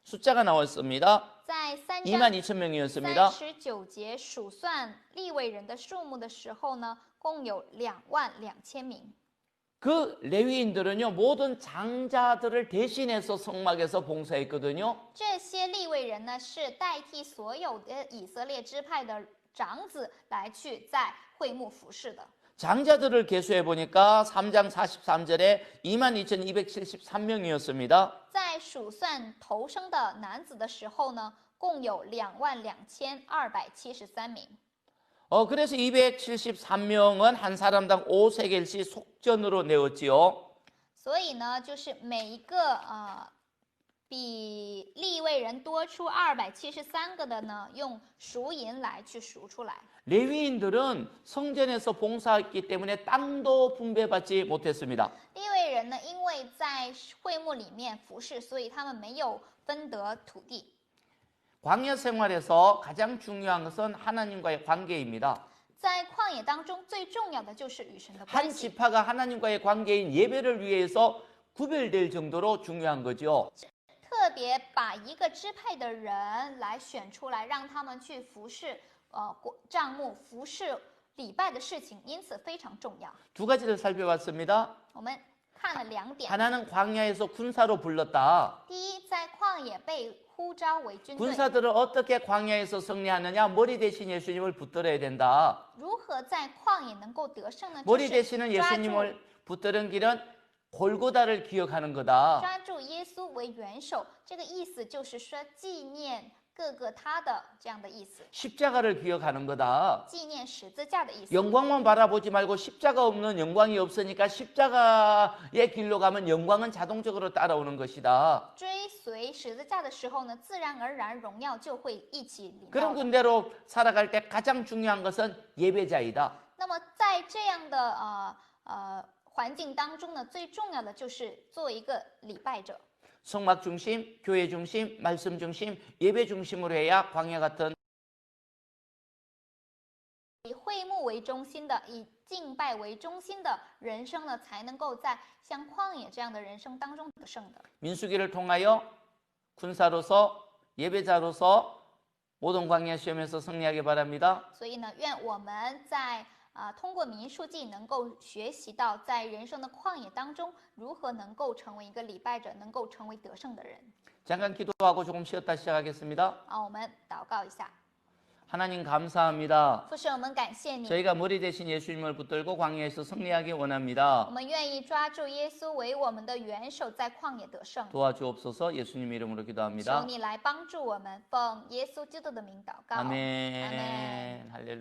숫자가 나왔습니다. 在3 22,000명이었습니다. 39节数算利未人的数目的时候呢，共有22000名。 그 레위인들은요 모든 장자들을 대신해서 성막에서 봉사했거든요. 这些利未人呢，是代替所有的以色列支派的长子来去在会幕服侍的。 장자들을 계수해 보니까 3장 43절에 22,273명이었습니다. 在数算头生的男子的时候呢，共有22273名。 그래서 273명은 한 사람당 5세겔씩 속전으로 내었지요. 所以呢，就是每一个比利未人多出273个的呢，用赎银来去赎出来。 레위인들은 성전에서 봉사했기 때문에 땅도 분배받지 못했습니다. 利未人呢，因为在会幕里面服侍，所以他们没有分得土地。 광야 생활에서 가장 중요한 것은 하나님과의 관계입니다. 在旷野当中，最重要的就是与神的 한 关系。 지파가 하나님과의 관계인 예배를 위해서 구별될 정도로 중요한 거죠. 特别把一个支派的人来选出来，让他们去服侍帐幕、服侍礼拜的事情，因此非常重要。 두 가지를 살펴봤습니다. 我们看了2点。 하나는 광야에서 군사로 불렀다. 第一，在旷野被呼召为军队， 군사들을 어떻게 광야에서 승리하느냐? 머리 대신 예수님을 붙들어야 된다. 如何在旷野能够得胜呢？ 머리 就是 대신은 抓住 예수님을 붙드는 길은 골고다를 기억하는 거다. 抓住耶稣为元首，这个意思就是说纪念各个他的这样的意思， 십자가를 기억하는 거다. 纪念十字架的意思。 영광만 바라보지 말고 십자가 없는 영광이 없으니까 십자가의 길로 가면 영광은 자동적으로 따라오는 것이다. 追随十字架的时候呢，自然而然荣耀就会一起临到 그런 的。 군대로 살아갈 때 가장 중요한 것은 예배자이다. 那么在这样的环境当中呢，最重要的就是做一个礼拜者。 성막 중심, 교회 중심, 말씀 중심, 예배 중심으로 해야 광야 같은 以会幕为中心的，以敬拜为中心的人生呢，才能够在像旷野这样的人生当中得胜的。 민수기를 통하여 군사로서 예배자로서 모든 광야 시험에서 승리하기 바랍니다. 所以呢，愿我们在通过民数记能够学习到，在人生的旷野当中，如何能够成为一个礼拜者，能够成为得胜的人。 잠깐 기도하고 조금 쉬었다 시작하겠습니다. 我们祷告一下。 하나님 감사합니다. 父神，我们感谢你， 저희가 머리 대신 예수님을 붙들고 광야에서 승리하기 원합니다. 我们愿意抓住耶稣为我们的元首，在旷野得胜。 도와주옵소서. 예수님 이름으로 求 기도합니다. 你来帮助我们，奉耶稣基督的名祷告。 아멘. 아멘. 할렐루야.